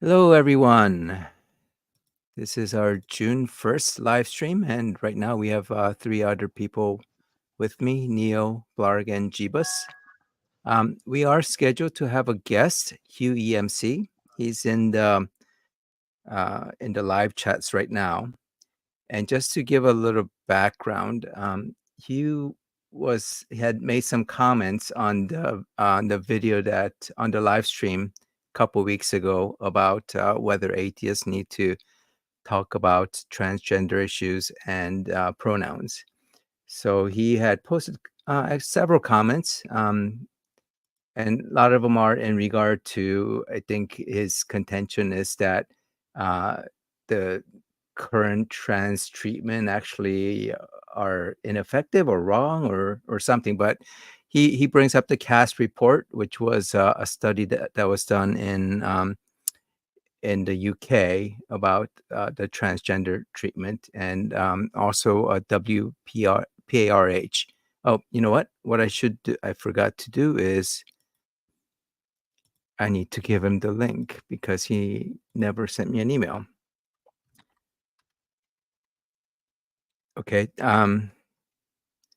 Hello, everyone. This is our June 1st live stream, and right now we have three other people with me, Neo, Blarg, and Jeebus. We are scheduled to have a guest, HughEMC. He's in the live chats right now. And just to give a little background, Hugh had made some comments on the video on the live stream a couple weeks ago about whether atheists need to talk about transgender issues and pronouns. So he had posted several comments, and a lot of them are in regard to, I think his contention is that the current trans treatment actually are ineffective or wrong or something. But he brings up the CAST report, which was a study that was done in the UK about the transgender treatment, and also a WPARH. Oh, you know what? What I forgot to do is I need to give him the link because he never sent me an email. Okay.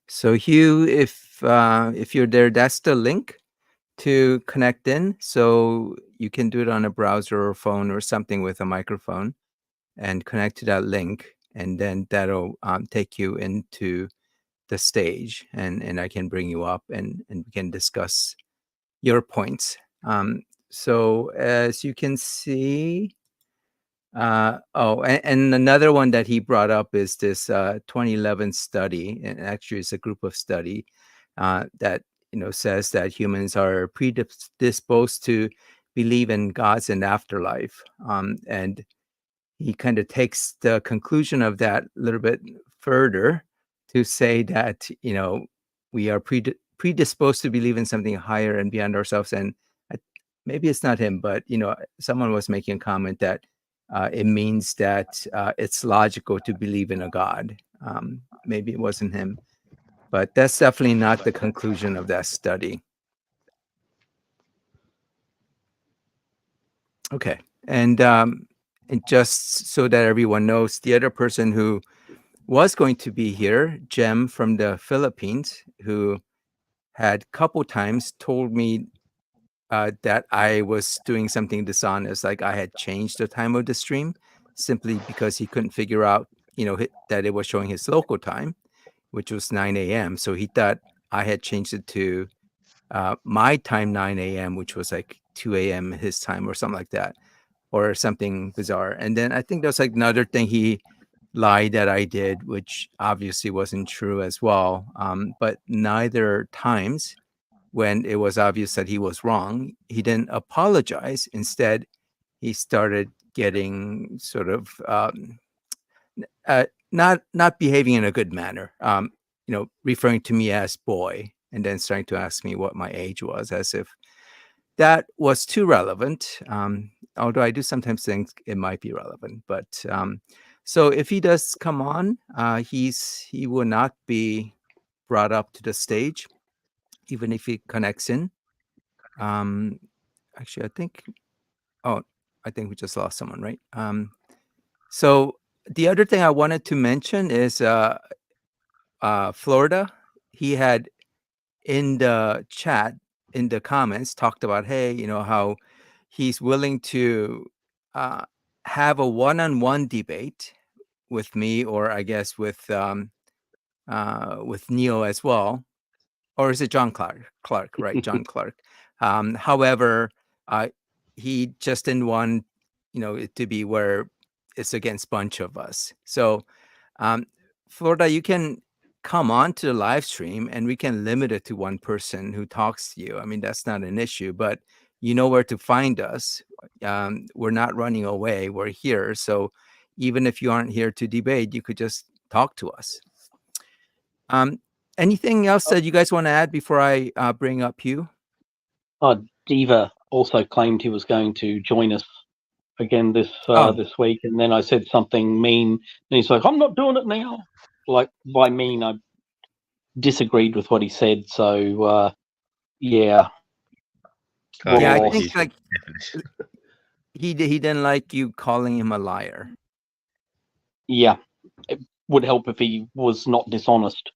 So Hugh, if you're there, that's the link to connect in. So you can do it on a browser or phone or something with a microphone and connect to that link, and then that'll take you into the stage, and I can bring you up and we can discuss your points. So as you can see, and another one that he brought up is this 2011 study, and actually it's a group of study that says that humans are predisposed to believe in gods and afterlife, and he kind of takes the conclusion of that a little bit further to say that we are predisposed to believe in something higher and beyond ourselves. And maybe it's not him, but someone was making a comment that it means that it's logical to believe in a god. Maybe it wasn't him, but that's definitely not the conclusion of that study. Okay, and just so that everyone knows, the other person who was going to be here, Jem from the Philippines, who had a couple times told me that I was doing something dishonest, like I had changed the time of the stream simply because he couldn't figure out, that it was showing his local time, which was 9 a.m. So he thought I had changed it to my time, 9 a.m., which was like 2 a.m. his time or something like that, or something bizarre. And then I think there's like another thing he lie that I did, which obviously wasn't true as well. But neither times when it was obvious that he was wrong, he didn't apologize. Instead, he started getting sort of not behaving in a good manner, referring to me as boy, and then starting to ask me what my age was, as if that was too relevant. Although I do sometimes think it might be relevant, but so if he does come on, he will not be brought up to the stage, even if he connects in. Actually, I think we just lost someone, right? So the other thing I wanted to mention is Florida. He had in the chat, in the comments, talked about, hey, how he's willing to have a one-on-one debate with me, or I guess with Neo as well, or is it John Clark, right? John Clark. However, he just didn't want it to be where it's against a bunch of us. So Florida, you can come on to the live stream and we can limit it to one person who talks to you. I mean, that's not an issue, but you know where to find us. We're not running away. We're here. So even if you aren't here to debate, you could just talk to us. Anything else that you guys want to add before I bring up Hugh? Diva also claimed he was going to join us again this week, and then I said something mean, and he's like, "I'm not doing it now." Like, by mean, I disagreed with what he said. So, yeah. Yeah, I think he didn't like you calling him a liar. Yeah, it would help if he was not dishonest.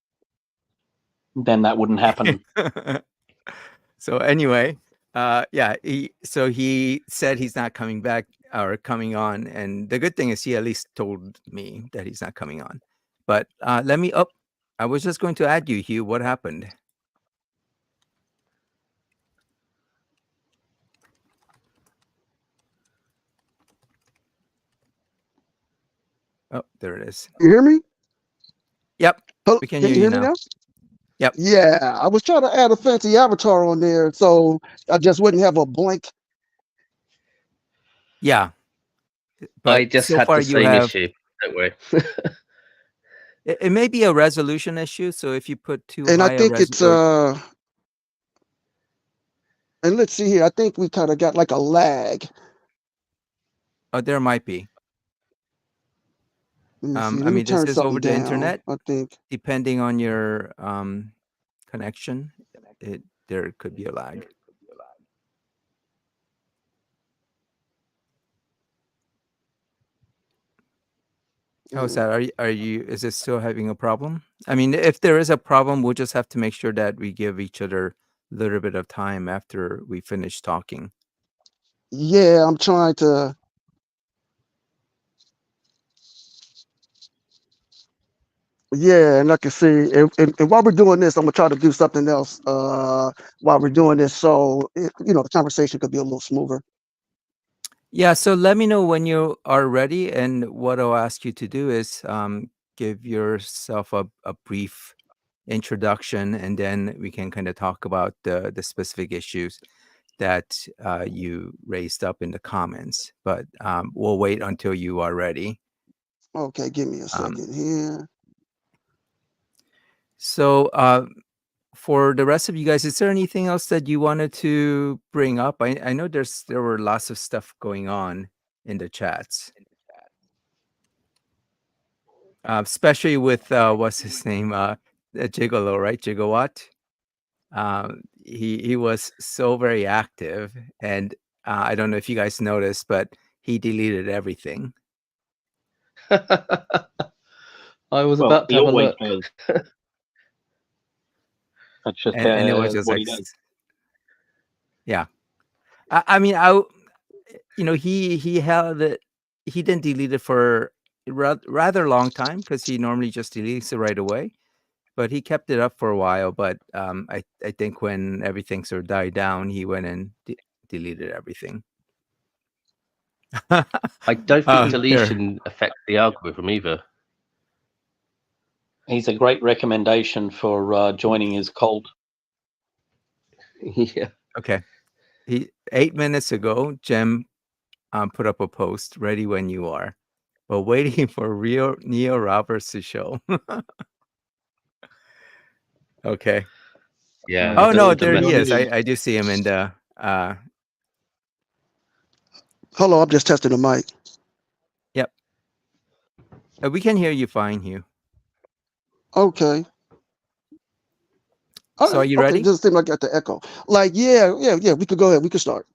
Then that wouldn't happen. So anyway, yeah, he said he's not coming back or coming on, and the good thing is he at least told me that he's not coming on. But let me up. I was just going to add you, Hugh. What happened? Oh, there it is. You hear me? Yep. Hello? We can Can hear you you hear me now. now? Yep. Yeah, I was trying to add a fancy avatar on there, so I just wouldn't have a blank. Yeah. But I just so had far the you same have. issue. Don't worry. It may be a resolution issue. So if you put too And I high a think it's resolution, and let's see here. I think we kind of got like a lag. there might be. Let me see. I Let me mean, this turn is something over the down. internet. I think. Depending on your connection, there could be a lag. How's that? Are you? Is it still having a problem? I mean, if there is a problem, we'll just have to make sure that we give each other a little bit of time after we finish talking. Yeah, I'm trying to. Yeah, and I can see. And while we're doing this, I'm gonna try to do something else. While we're doing this, so the conversation could be a little smoother. Yeah. So let me know when you are ready, and what I'll ask you to do is give yourself a brief introduction, and then we can kind of talk about the specific issues that you raised up in the comments. But we'll wait until you are ready. Okay, give me a second here. So for the rest of you guys, is there anything else that you wanted to bring up? I know there were lots of stuff going on in the chats, especially with what's his name, Gigolo, right? Gigawatt. He was so very active, and I don't know if you guys noticed, but he deleted everything. I was about to He have a always look. does. That's just And it was just what like, he does. yeah. I mean, he held it. He didn't delete it for rather long time, because he normally just deletes it right away. But he kept it up for a while. But I think when everything sort of died down, he went and deleted everything. I don't think Here. deletion affects the algorithm either. He's a great recommendation for joining his cult. Yeah. Okay. 8 minutes ago, Jem put up a post, ready when you are, but waiting for real Neo Roberts to show. Okay. Yeah. Oh, no, the there he is. message. I do see him in the... Hello, I'm just testing the mic. Yep. We can hear you fine, Hugh. Okay. All So are you okay, ready? just seemed like I got the echo. Like, yeah, we could go ahead. We could start.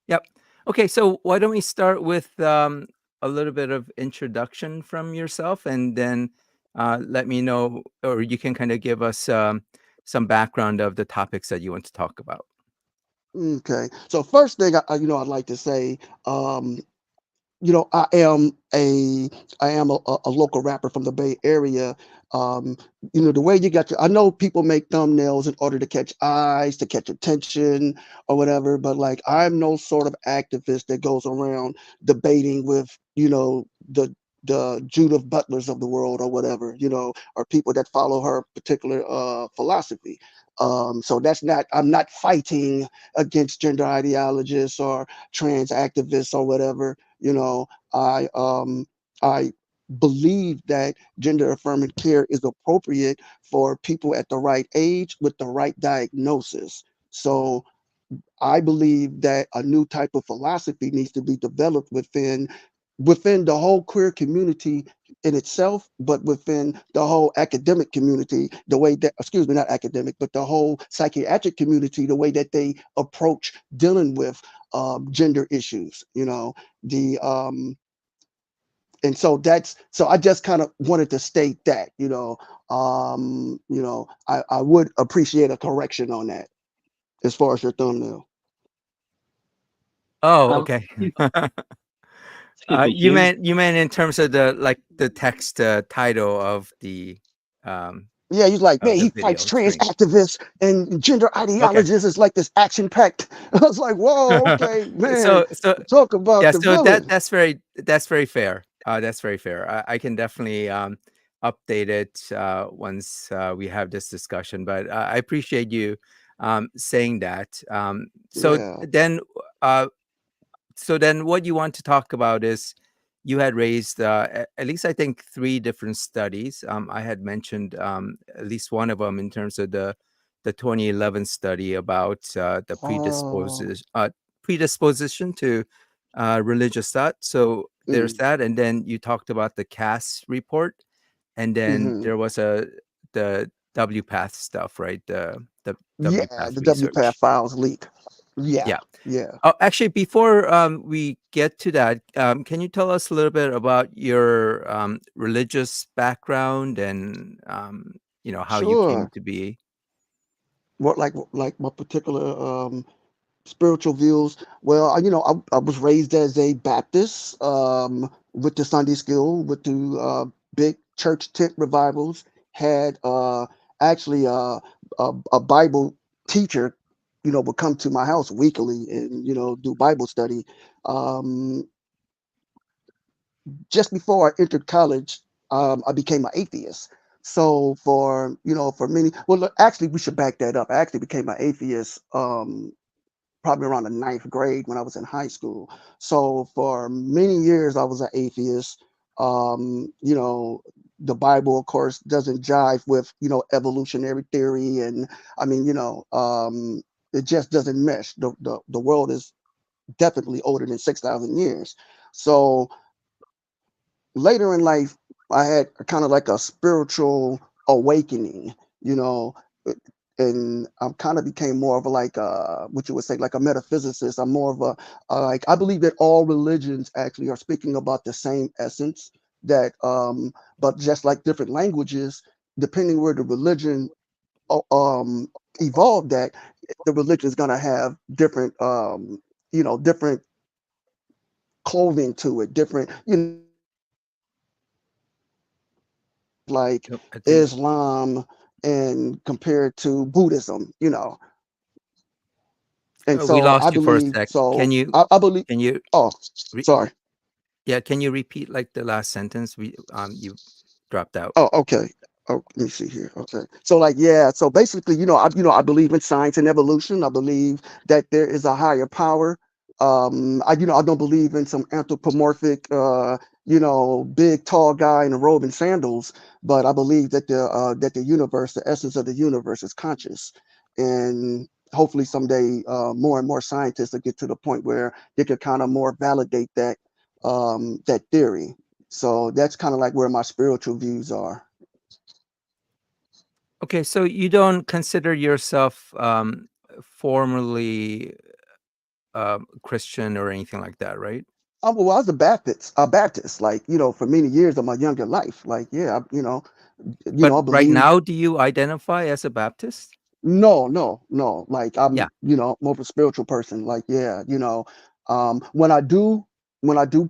Yep. Okay, so why don't we start with a little bit of introduction from yourself, and then let me know, or you can kind of give us some background of the topics that you want to talk about. Okay. So first thing I'd like to say, I am a local rapper from the Bay Area. The way you got I know people make thumbnails in order to catch eyes, to catch attention or whatever, but like I'm no sort of activist that goes around debating with, the Judith Butlers of the world or whatever, or people that follow her particular philosophy. So I'm not fighting against gender ideologists or trans activists or whatever. I believe that gender affirming care is appropriate for people at the right age with the right diagnosis. So I believe that a new type of philosophy needs to be developed within the whole queer community in itself, but within the whole academic community, the way that, excuse me, not academic, but the whole psychiatric community, the way that they approach dealing with gender issues, and so I just kind of wanted to state that, I would appreciate a correction on that as far as your thumbnail. Oh, okay. Excuse me, You Hugh. meant in terms of the text title of the Yeah, he's like, man, the he video fights trans stream. activists and gender ideologists. It's like this action packed. I was like, whoa, okay, man. So Talk about yeah, the so villain. that's very fair. That's very fair. I can definitely update it once we have this discussion. But I appreciate you saying that. So Yeah. then what you want to talk about is you had raised at least I think 3 different studies. I had mentioned at least one of them in terms of the 2011 study about the predisposition to religious thought. So there's that, and then you talked about the CAS report, and then there was the WPATH stuff, right? The WPATH The WPATH research. files leak. Yeah. Oh, actually, before we get to that, can you tell us a little bit about your religious background and how you came Sure. to be? What like my particular spiritual views? Well, I was raised as a Baptist, with the Sunday school, with the big church tent revivals. Had actually a Bible teacher, would come to my house weekly and do Bible study. Um, just before I entered college, I became an atheist. So for many, well, look, actually, we should back that up. I actually became an atheist probably around the 9th grade when I was in high school. So for many years, I was an atheist. The Bible, of course, doesn't jive with, evolutionary theory. And I mean, it just doesn't mesh. The world is definitely older than 6,000 years. So later in life, I had kind of like a spiritual awakening, you know, uh, and I kind of became more of a like what you would say like a metaphysicist. I'm more of a like I believe that all religions actually are speaking about the same essence. That but just like different languages, depending where the religion uh, um evolved at, the religion is gonna have different different clothing to it, different like Yep, I think Islam and compared to Buddhism, And we so I lost you for a believe, sec. so Can you I believe, can you oh, re- sorry. yeah, can you repeat like the last sentence? You dropped out. Oh, okay. Oh, let me see here. Okay. So like, yeah. So basically, I believe in science and evolution. I believe that there is a higher power. I don't believe in some anthropomorphic, big tall guy in a robe and sandals, but I believe that the universe, the essence of the universe is conscious. And hopefully someday, more and more scientists will get to the point where they could kind of more validate that theory. So that's kind of like where my spiritual views are. Okay, so you don't consider yourself formally Christian or anything like that, right? Well, I was a Baptist, like, for many years of my younger life. Like, yeah, But I right believe. now, do you identify as a Baptist? No, no, no. Like, Yeah. I'm, more of a spiritual person. Like, yeah, when I do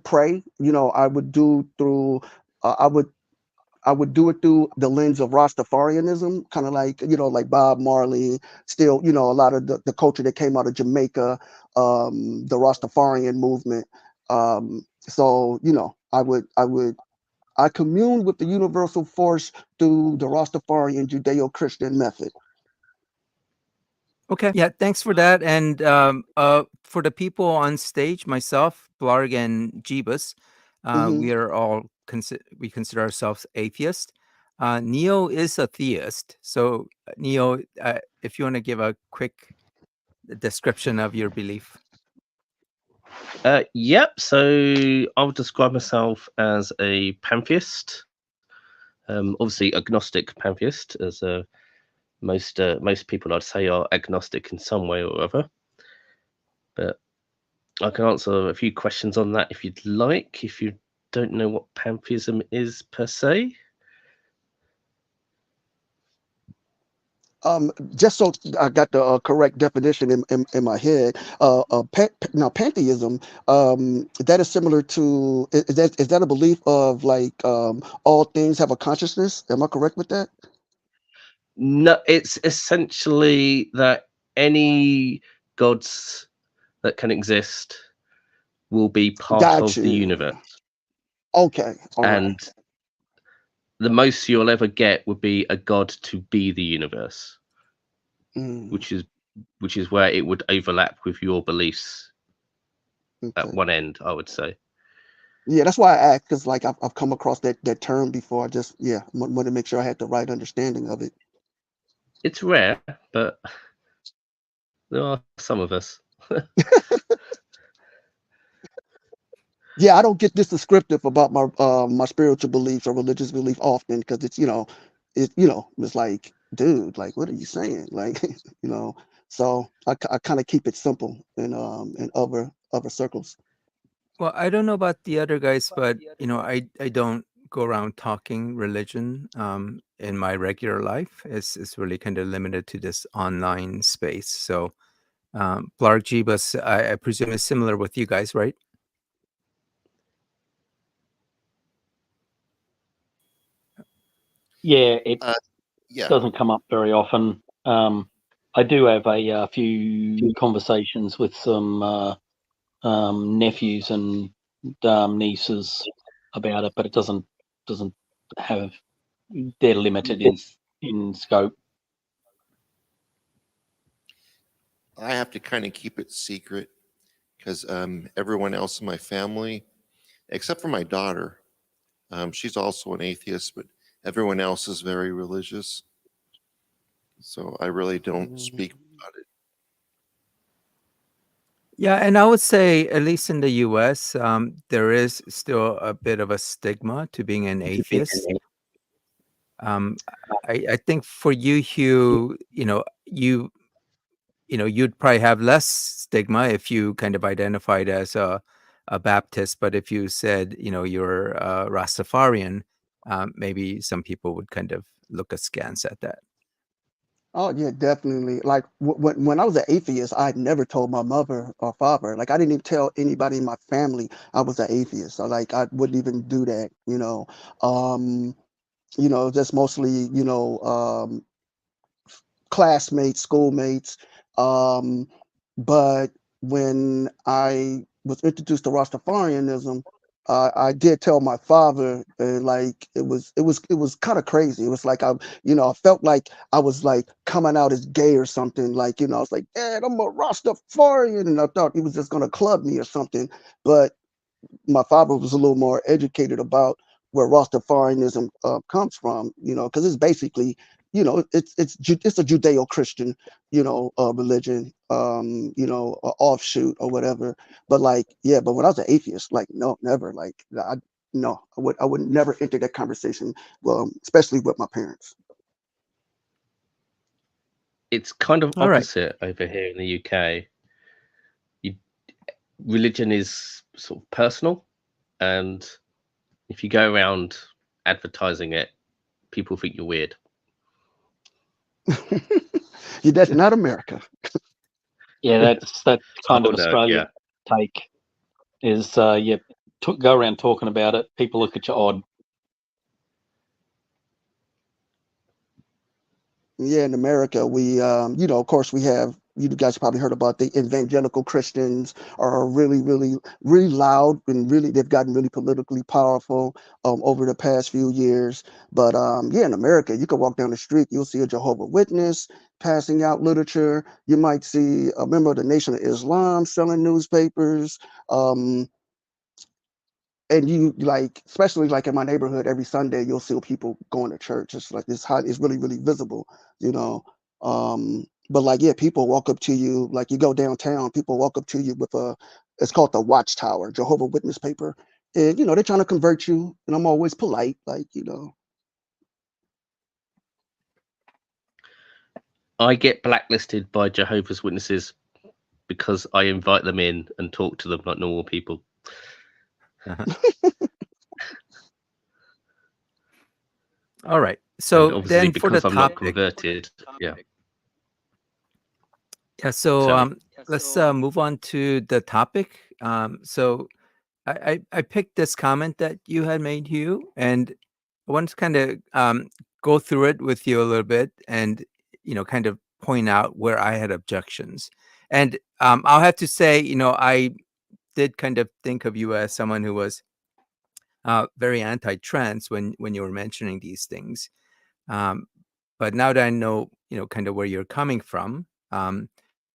pray, I would do through, I would do it through the lens of Rastafarianism, kind of like, like Bob Marley, still, a lot of the culture that came out of Jamaica, the Rastafarian movement. So, I commune with the universal force through the Rastafarian Judeo-Christian method. Okay. Yeah. Thanks for that. And for the people on stage, myself, Blarg, and Jeebus, Hmm. we are all we consider ourselves atheists. Neo is a theist. So, Neo, if you want to give a quick description of your belief. Yep. So I would describe myself as a pantheist. Obviously agnostic pantheist, as most people I'd say are agnostic in some way or other. But I can answer a few questions on that if you'd like, if you don't know what pantheism is per se. Just so I got the correct definition in my head, now pantheism, that is similar to, is that a belief of like all things have a consciousness? Am I correct with that? No, it's essentially that any gods that can exist will be part Got of the you. universe. Okay, all right. And the most you'll ever get would be a god to be the universe, which is where it would overlap with your beliefs at one end, I would say. Yeah, that's why I asked, because like I've come across that term before. I just wanted to make sure I had the right understanding of it. It's rare, but there are some of us. Yeah, I don't get this descriptive about my my spiritual beliefs or religious belief often, because it's it's like, dude, like, what are you saying? Like, so I kind of keep it simple in other circles. Well, I don't know about the other guys, but I don't go around talking religion in my regular life. It's really kind of limited to this online space. So Blarg Jeebus, I presume is similar with you guys, right? Yeah, it Yeah. doesn't come up very often. I do have a few conversations with some nephews and nieces about it, but it doesn't have. They're limited in scope. I have to kind of keep it secret because everyone else in my family, except for my daughter, she's also an atheist, but everyone else is very religious. So I really don't speak about it. Yeah, and I would say, at least in the U.S., there is still a bit of a stigma to being an atheist. I think for you, Hugh, you'd probably have less stigma if you kind of identified as a Baptist, but if you said, you're a Rastafarian, maybe some people would kind of look askance at that. Oh yeah, definitely. Like when I was an atheist, I never told my mother or father. Like I didn't even tell anybody in my family I was an atheist. So like I wouldn't even do that. Just mostly classmates, schoolmates. But when I was introduced to Rastafarianism, I did tell my father, and like it was kind of crazy. It was like I felt like I was like coming out as gay or something. Like I was like, Dad, I'm a Rastafarian, and I thought he was just gonna club me or something. But my father was a little more educated about where Rastafarianism comes from, because it's basically, it's a Judeo-Christian, religion, offshoot or whatever. But like, yeah, but when I was an atheist, like, no, never, like, I would never enter that conversation, especially with my parents. It's kind of All right. opposite over here in the UK. Religion is sort of personal, and if you go around advertising it, people think you're weird. Yeah, that's not America. Yeah, that's kind of Oh, no, Australian take. Is go around talking about it, people look at you odd. Yeah, in America, we, of course, we have, you guys probably heard about the evangelical Christians are really, really, really loud and really, they've gotten really politically powerful over the past few years. But yeah, in America, you can walk down the street, you'll see a Jehovah's Witness passing out literature. You might see a member of the Nation of Islam selling newspapers. And you like, especially like in my neighborhood, every Sunday you'll see people going to church. It's like it's really, really visible, you know. But like, yeah, people walk up to you, like you go downtown, people walk up to you with it's called the Watchtower, Jehovah Witness paper. And they're trying to convert you, and I'm always polite, like, I get blacklisted by Jehovah's Witnesses because I invite them in and talk to them like normal people. All right. And So obviously, then for the because I'm not topic, converted, yeah. yeah. So Sorry. let's move on to the topic. So I picked this comment that you had made, Hugh, and I want to kind of go through it with you a little bit, and kind of point out where I had objections. And I'll have to say, I did kind of think of you as someone who was very anti-trans when you were mentioning these things. But now that I know, kind of where you're coming from,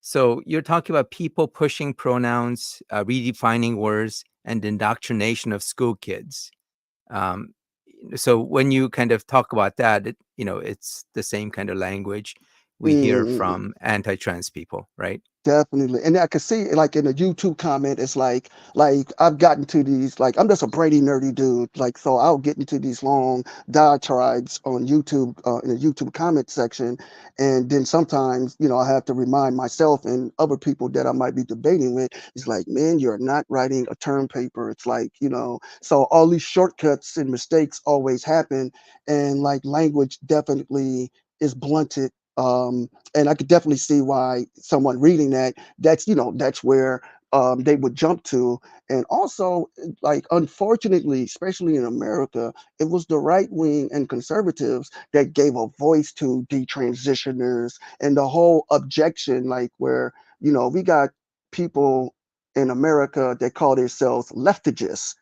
so you're talking about people pushing pronouns, redefining words, and indoctrination of school kids. So when you kind of talk about that, it's the same kind of language we hear from anti-trans people, right? Definitely. And I could see like in a YouTube comment, it's like I've gotten to these, like I'm just a brainy nerdy dude. Like, so I'll get into these long diatribes on YouTube, in the YouTube comment section. And then sometimes, I have to remind myself and other people that I might be debating with, it's like, man, you're not writing a term paper. It's like, so all these shortcuts and mistakes always happen. And like language definitely is blunted. And I could definitely see why someone reading that's where they would jump to. And also, like, unfortunately, especially in America, it was the right wing and conservatives that gave a voice to detransitioners and the whole objection, like where, we got people in America that call themselves leftigists.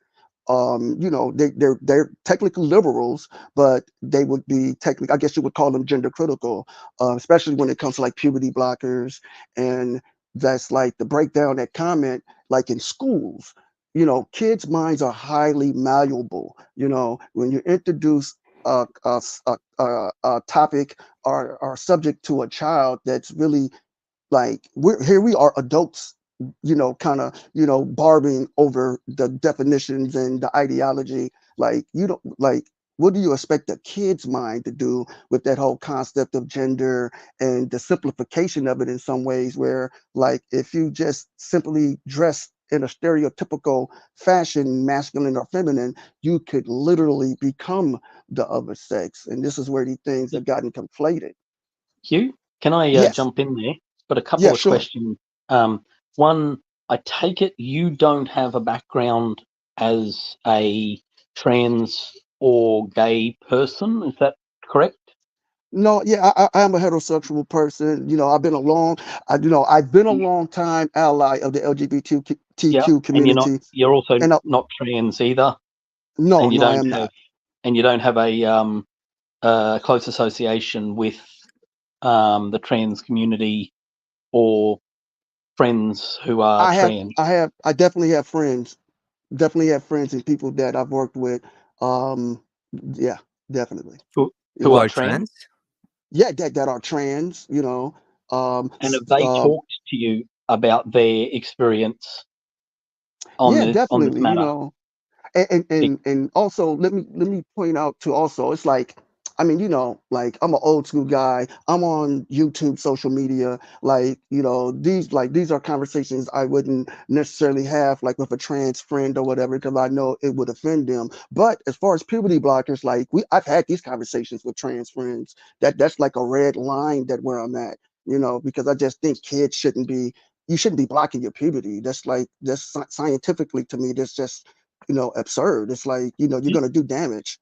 They're technically liberals, but they would be technically, I guess you would call them gender critical, especially when it comes to like puberty blockers. And that's like the breakdown that comment, like in schools, kids' minds are highly malleable. When you introduce a topic or subject to a child that's really like we are adults, kind of, barbing over the definitions and the ideology. Like, you don't like, what do you expect a kid's mind to do with that whole concept of gender and the simplification of it in some ways, where like if you just simply dress in a stereotypical fashion, masculine or feminine, you could literally become the other sex. And this is where these things have gotten conflated. Hugh, can I Yes. jump in there? But a couple Yeah, of sure. questions. One, I take it you don't have a background as a trans or gay person. Is that correct? No, yeah, I am a heterosexual person. I've been I've been a long time ally of the Yeah, LGBTQ community. you're also And not trans either, no, and you no, I don't am have not. a close association with the trans community or friends who are trans. I definitely have friends. Definitely have friends and people that I've worked with. Yeah, definitely. Who are are trans? Yeah, that are trans. And have they talked to you about their experience on Yeah, this definitely. matter? And also let me point out too, also it's like, I mean, like I'm an old school guy, I'm on YouTube, social media, like, these are conversations I wouldn't necessarily have like with a trans friend or whatever, because I know it would offend them. But as far as puberty blockers, like I've had these conversations with trans friends. That's like a red line that where I'm at, because I just think kids you shouldn't be blocking your puberty. That's scientifically, to me, that's just, absurd. It's like, you're going to do damage.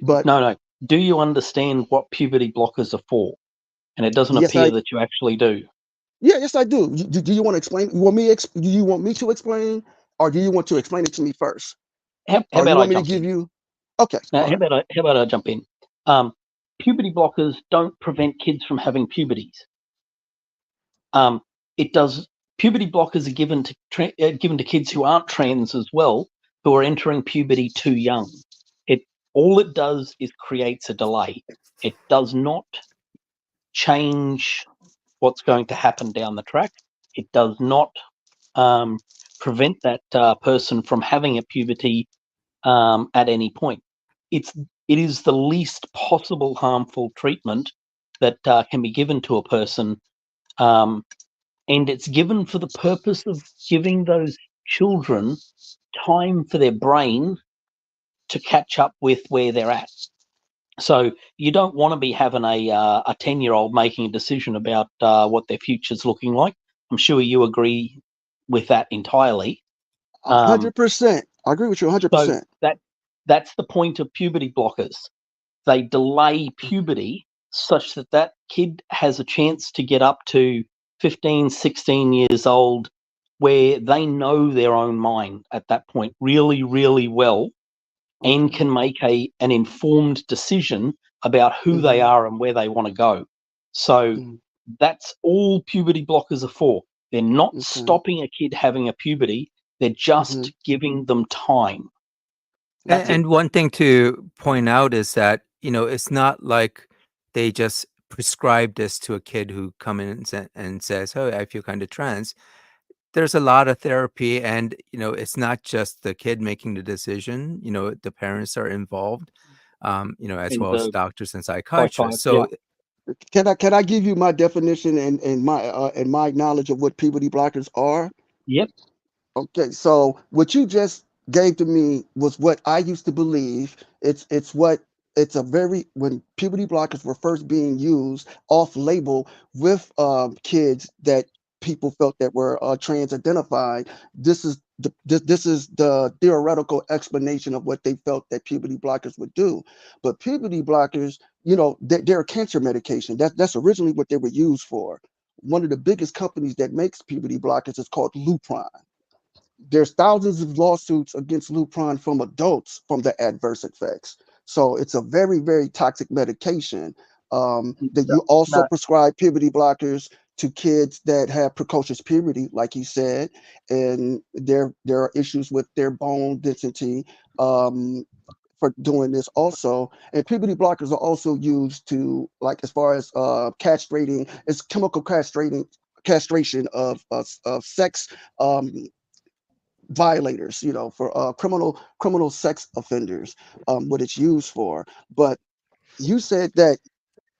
But No. Do you understand what puberty blockers are for? And it doesn't yes, appear that you actually do. yes, I do. Do you want to explain? Do you want me to explain, or do you want to explain it to me first? How Or you about I want me to jump give in? you? Okay. Now, All how right. about I jump in? Puberty blockers don't prevent kids from having puberties. It does. Puberty blockers are given to kids who aren't trans as well, who are entering puberty too young. All it does is creates a delay. It does not change what's going to happen down the track. It does not prevent that person from having a puberty at any point. It is the least possible harmful treatment that can be given to a person And it's given for the purpose of giving those children time for their brain to catch up with where they're at. So you don't want to be having a 10-year-old making a decision about what their future's looking like. I'm sure you agree with that entirely. 100%. I agree with you 100%. So that's the point of puberty blockers. They delay puberty such that that kid has a chance to get up to 15, 16 years old where they know their own mind at that point really, really well, and can make an informed decision about who they are and where they want to go. So that's all puberty blockers are for. They're not stopping a kid having a puberty. They're just giving them time. And one thing to point out is that, it's not like they just prescribe this to a kid who comes in and says, oh, I feel kind of trans. There's a lot of therapy, and, it's not just the kid making the decision. The parents are involved, as well as doctors and psychiatrists. So can I give you my definition and my knowledge of what puberty blockers are? Yep. Okay, so what you just gave to me was what I used to believe. When puberty blockers were first being used off label with kids that people felt that were trans identified. This is the theoretical explanation of what they felt that puberty blockers would do. But puberty blockers, they're a cancer medication. That's originally what they were used for. One of the biggest companies that makes puberty blockers is called Lupron. There's thousands of lawsuits against Lupron from adults from the adverse effects. So it's a very, very toxic medication. That you also prescribe puberty blockers to kids that have precocious puberty, like you said, and there are issues with their bone density for doing this also. And puberty blockers are also used to, like, as far as castrating, it's chemical castration of sex violators, for criminal sex offenders, what it's used for. But you said that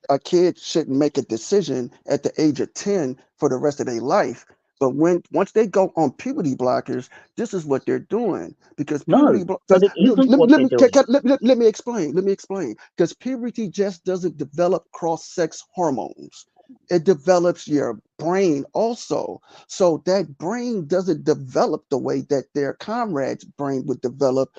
a kid shouldn't make a decision at the age of 10 for the rest of their life. But once they go on puberty blockers, this is what they're doing. Because puberty but it isn't what they're doing. Let me explain. Because puberty just doesn't develop cross-sex hormones. It develops your brain also. So that brain doesn't develop the way that their comrade's brain would develop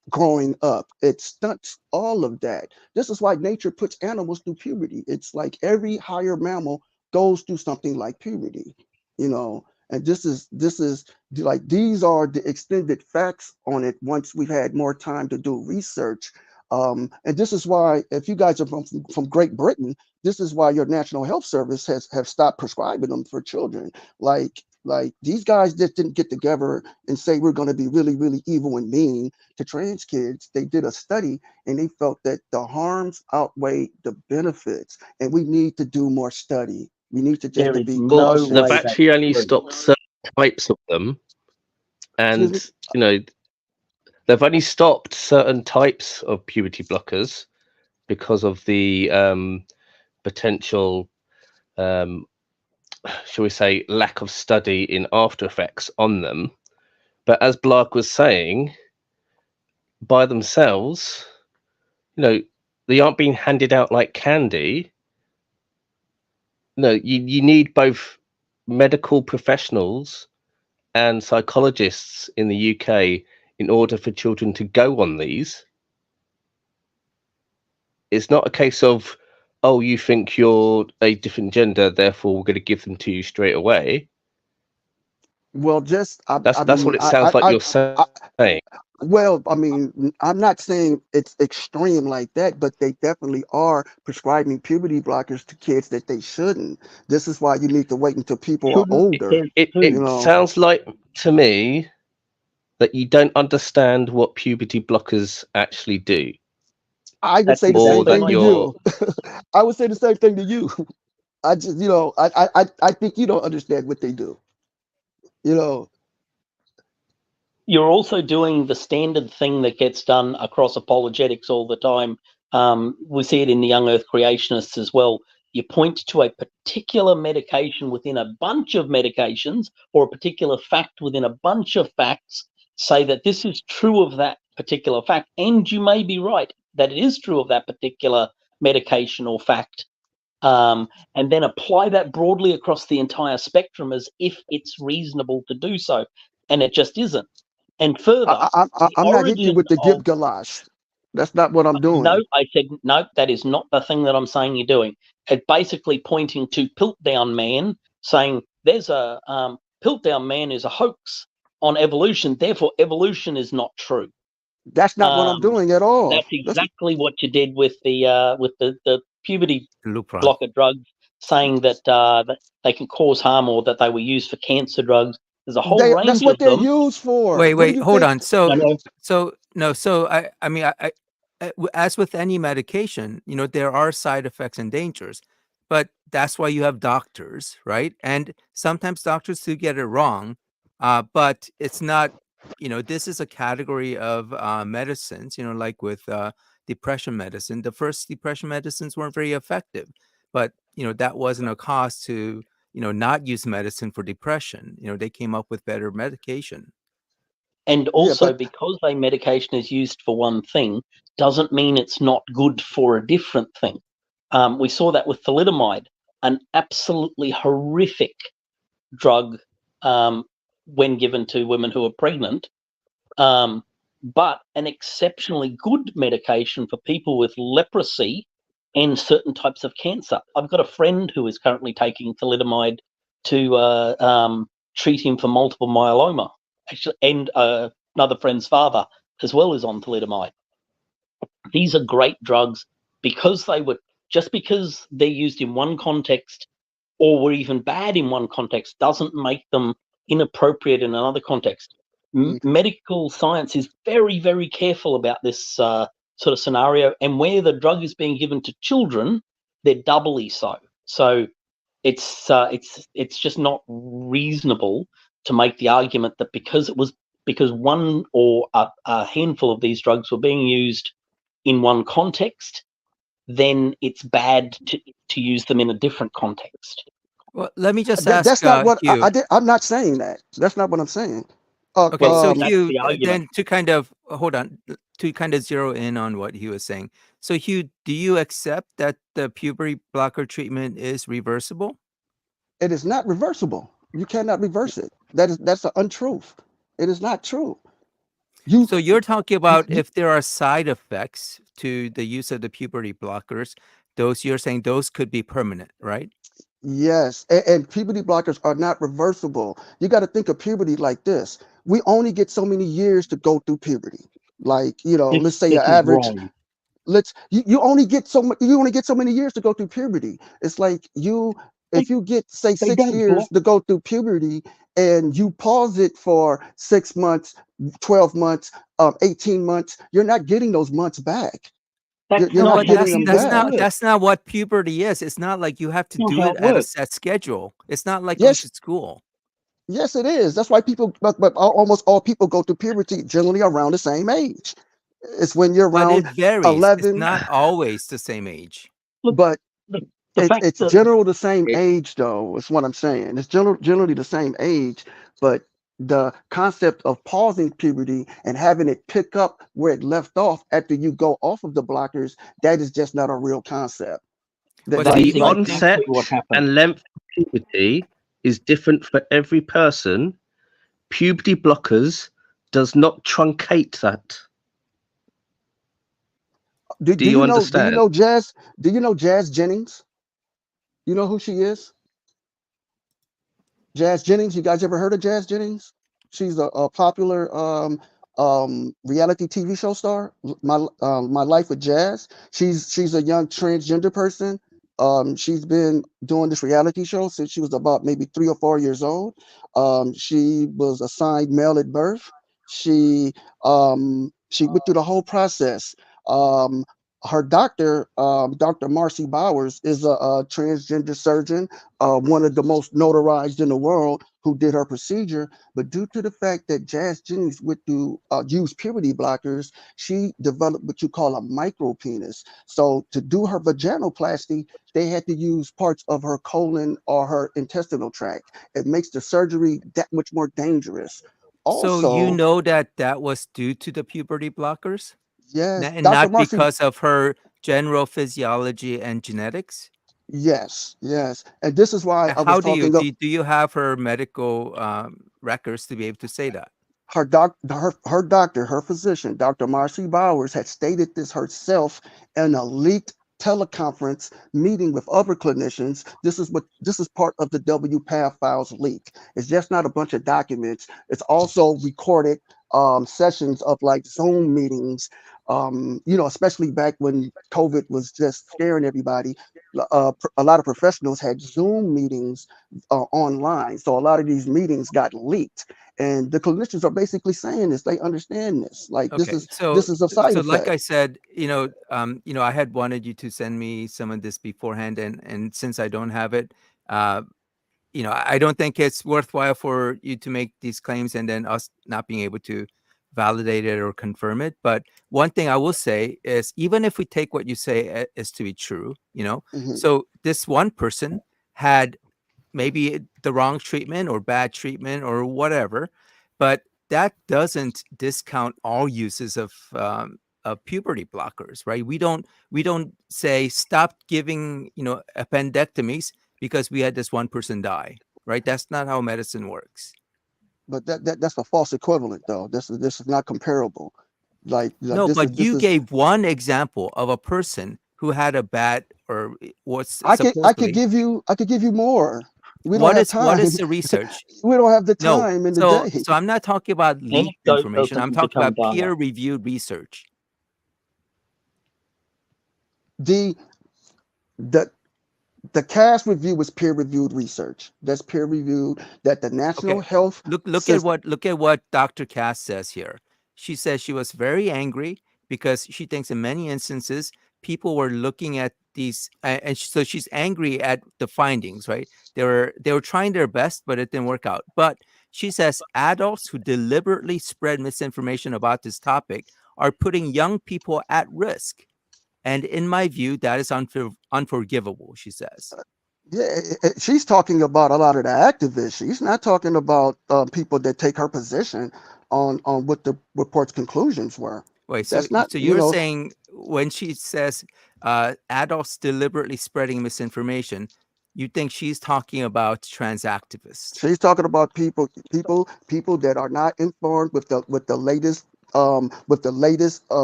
growing up. It stunts all of that. This is why nature puts animals through puberty. It's like every higher mammal goes through something like puberty, and this is like, these are the extended facts on it once we've had more time to do research. And this is why, if you guys are from Great Britain, this is why your National Health Service have stopped prescribing them for children. Like these guys just didn't get together and say we're going to be really, really evil and mean to trans kids. They did a study and they felt that the harms outweigh the benefits, and we need to do more study. We need to just be cautious. They've actually only stopped certain types of them, and they've only stopped certain types of puberty blockers because of the potential, shall we say, lack of study in after effects on them. But as Blark was saying, by themselves, they aren't being handed out like candy. No, you need both medical professionals and psychologists in the UK in order for children to go on these. It's not a case of, oh, you think you're a different gender, therefore we're going to give them to you straight away. Well, that's what it sounds like you're saying. Well, I mean, I'm not saying it's extreme like that, but they definitely are prescribing puberty blockers to kids that they shouldn't. This is why you need to wait until people are older. It sounds like to me that you don't understand what puberty blockers actually do. I would say the same thing to you. I would say the same thing to you. I just, I think you don't understand what they do. You're also doing the standard thing that gets done across apologetics all the time. We see it in the Young Earth creationists as well. You point to a particular medication within a bunch of medications, or a particular fact within a bunch of facts, say that this is true of that particular fact, and you may be right that it is true of that particular medication or fact, and then apply that broadly across the entire spectrum as if it's reasonable to do so, and it just isn't. And further, I'm not hitting you with the Gib Galash. That's not what I'm doing. No, I said no. That is not the thing that I'm saying you're doing. It's basically pointing to Piltdown Man, saying there's a Piltdown Man is a hoax on evolution. Therefore, evolution is not true. That's not what I'm doing at all. That's exactly what you did with the puberty Lupron. blocker drugs, saying that that they can cause harm or that they were used for cancer drugs. There's a whole range that's what of them. they're used for. Wait, hold on. So No. I mean, as with any medication, you know, there are side effects and dangers, but that's why you have doctors, right? And sometimes doctors do get it wrong, but it's not, you know, this is a category of medicines, you know, like with depression medicine. The first depression medicines weren't very effective, but, you know, that wasn't a cause to, you know, not use medicine for depression. You know, they came up with better medication. And also, because a medication is used for one thing, doesn't mean it's not good for a different thing. We saw that with thalidomide, an absolutely horrific drug when given to women who are pregnant, but an exceptionally good medication for people with leprosy and certain types of cancer. I've got a friend who is currently taking thalidomide to treat him for multiple myeloma. Actually, and another friend's father as well is on thalidomide. These are great drugs because because they're used in one context or were even bad in one context doesn't make them inappropriate in another context. Medical science is very, very careful about this sort of scenario, and where the drug is being given to children, they're doubly so. So it's just not reasonable to make the argument that because one or a handful of these drugs were being used in one context, then it's bad to use them in a different context. Well, let me just ask. That's not what Hugh. I'm not saying that. That's not what I'm saying. Okay, so that's Hugh, the argument. then to kind of hold on, to kind of zero in on what he was saying. So Hugh, do you accept that the puberty blocker treatment is reversible? It is not reversible. You cannot reverse it. That's an untruth. It is not true. So you're talking about if there are side effects to the use of the puberty blockers, you're saying those could be permanent, right? Yes, and puberty blockers are not reversible. You got to think of puberty like this. We only get so many years to go through puberty. Like, you know, let's say your average. Wrong. You only get so many years to go through puberty. It's like if you get say 6 years to go through puberty and you pause it for 6 months, 12 months, 18 months, you're not getting those months back. You're not getting them back. That's not what puberty is. It's not like you have to do it at a set schedule. It's not like going to school. Yes, it is. That's why but almost all people go through puberty generally around the same age. It's when you're around but it varies. 11. It's not always the same age. But it's generally the same age, though. Is what I'm saying. It's generally the same age, but the concept of pausing puberty and having it pick up where it left off after you go off of the blockers, that is just not a real concept. The onset and length of puberty is different for every person. Puberty blockers does not truncate that. Do you understand? Do you know Jazz? Do you know Jazz Jennings? You know who she is? Jazz Jennings. You guys ever heard of Jazz Jennings? She's a popular reality TV show star. My Life with Jazz. She's a young transgender person. She's been doing this reality show since she was about maybe 3 or 4 years old. She was assigned male at birth. She went through the whole process. her doctor, Dr. Marcy Bowers, is a transgender surgeon, one of the most notarized in the world, who did her procedure. But due to the fact that Jazz Jennings would use puberty blockers, she developed what you call a micro penis. So to do her vaginoplasty, they had to use parts of her colon or her intestinal tract. It makes the surgery that much more dangerous. So Also, you know that was due to the puberty blockers? yes, And Dr. not Marcy. because of her general physiology and genetics? Yes, yes, and this is why I was How do you talking. do you have her medical records to be able to say that? Her doctor, her physician, Dr. Marcy Bowers, had stated this herself in a leaked teleconference meeting with other clinicians. This is part of the WPATH files leak. It's just not a bunch of documents. It's also recorded sessions of like Zoom meetings. Especially back when COVID was just scaring everybody. A lot of professionals had Zoom meetings online, so a lot of these meetings got leaked. And the clinicians are basically saying this. They understand this. Like Okay, this is a side like effect. I said, I had wanted you to send me some of this beforehand, and since I don't have it, I don't think it's worthwhile for you to make these claims and then us not being able to validate it or confirm it. But one thing I will say is, even if we take what you say as to be true, Mhm. so this one person had maybe the wrong treatment or bad treatment or whatever, but that doesn't discount all uses of puberty blockers, right? We don't say stop giving appendectomies because we had this one person die, right? That's not how medicine works. But that's a false equivalent, though. This is not comparable. No, but you gave one example of a person who had a bad or was I supposedly. could give you more. We don't What have is time. the research? We don't have the No, time in the so day. I'm not talking about leaked Anecdote information. I'm doesn't talking become about data. peer-reviewed research. The CAS review was peer-reviewed research. That's peer-reviewed. That the National Okay. Health Look System. at what Dr. Cass says here. She says she was very angry because she thinks in many instances people were looking at these, so she's angry at the findings, right? They were trying their best, but it didn't work out. But she says adults who deliberately spread misinformation about this topic are putting young people at risk. And in my view, that is unforgivable, she says. Yeah, she's talking about a lot of the activists. She's not talking about people that take her position on what the report's conclusions were. Wait, That's not, so you're saying when she says adults deliberately spreading misinformation, you think she's talking about transactivists? She's talking about people that are not informed with the latest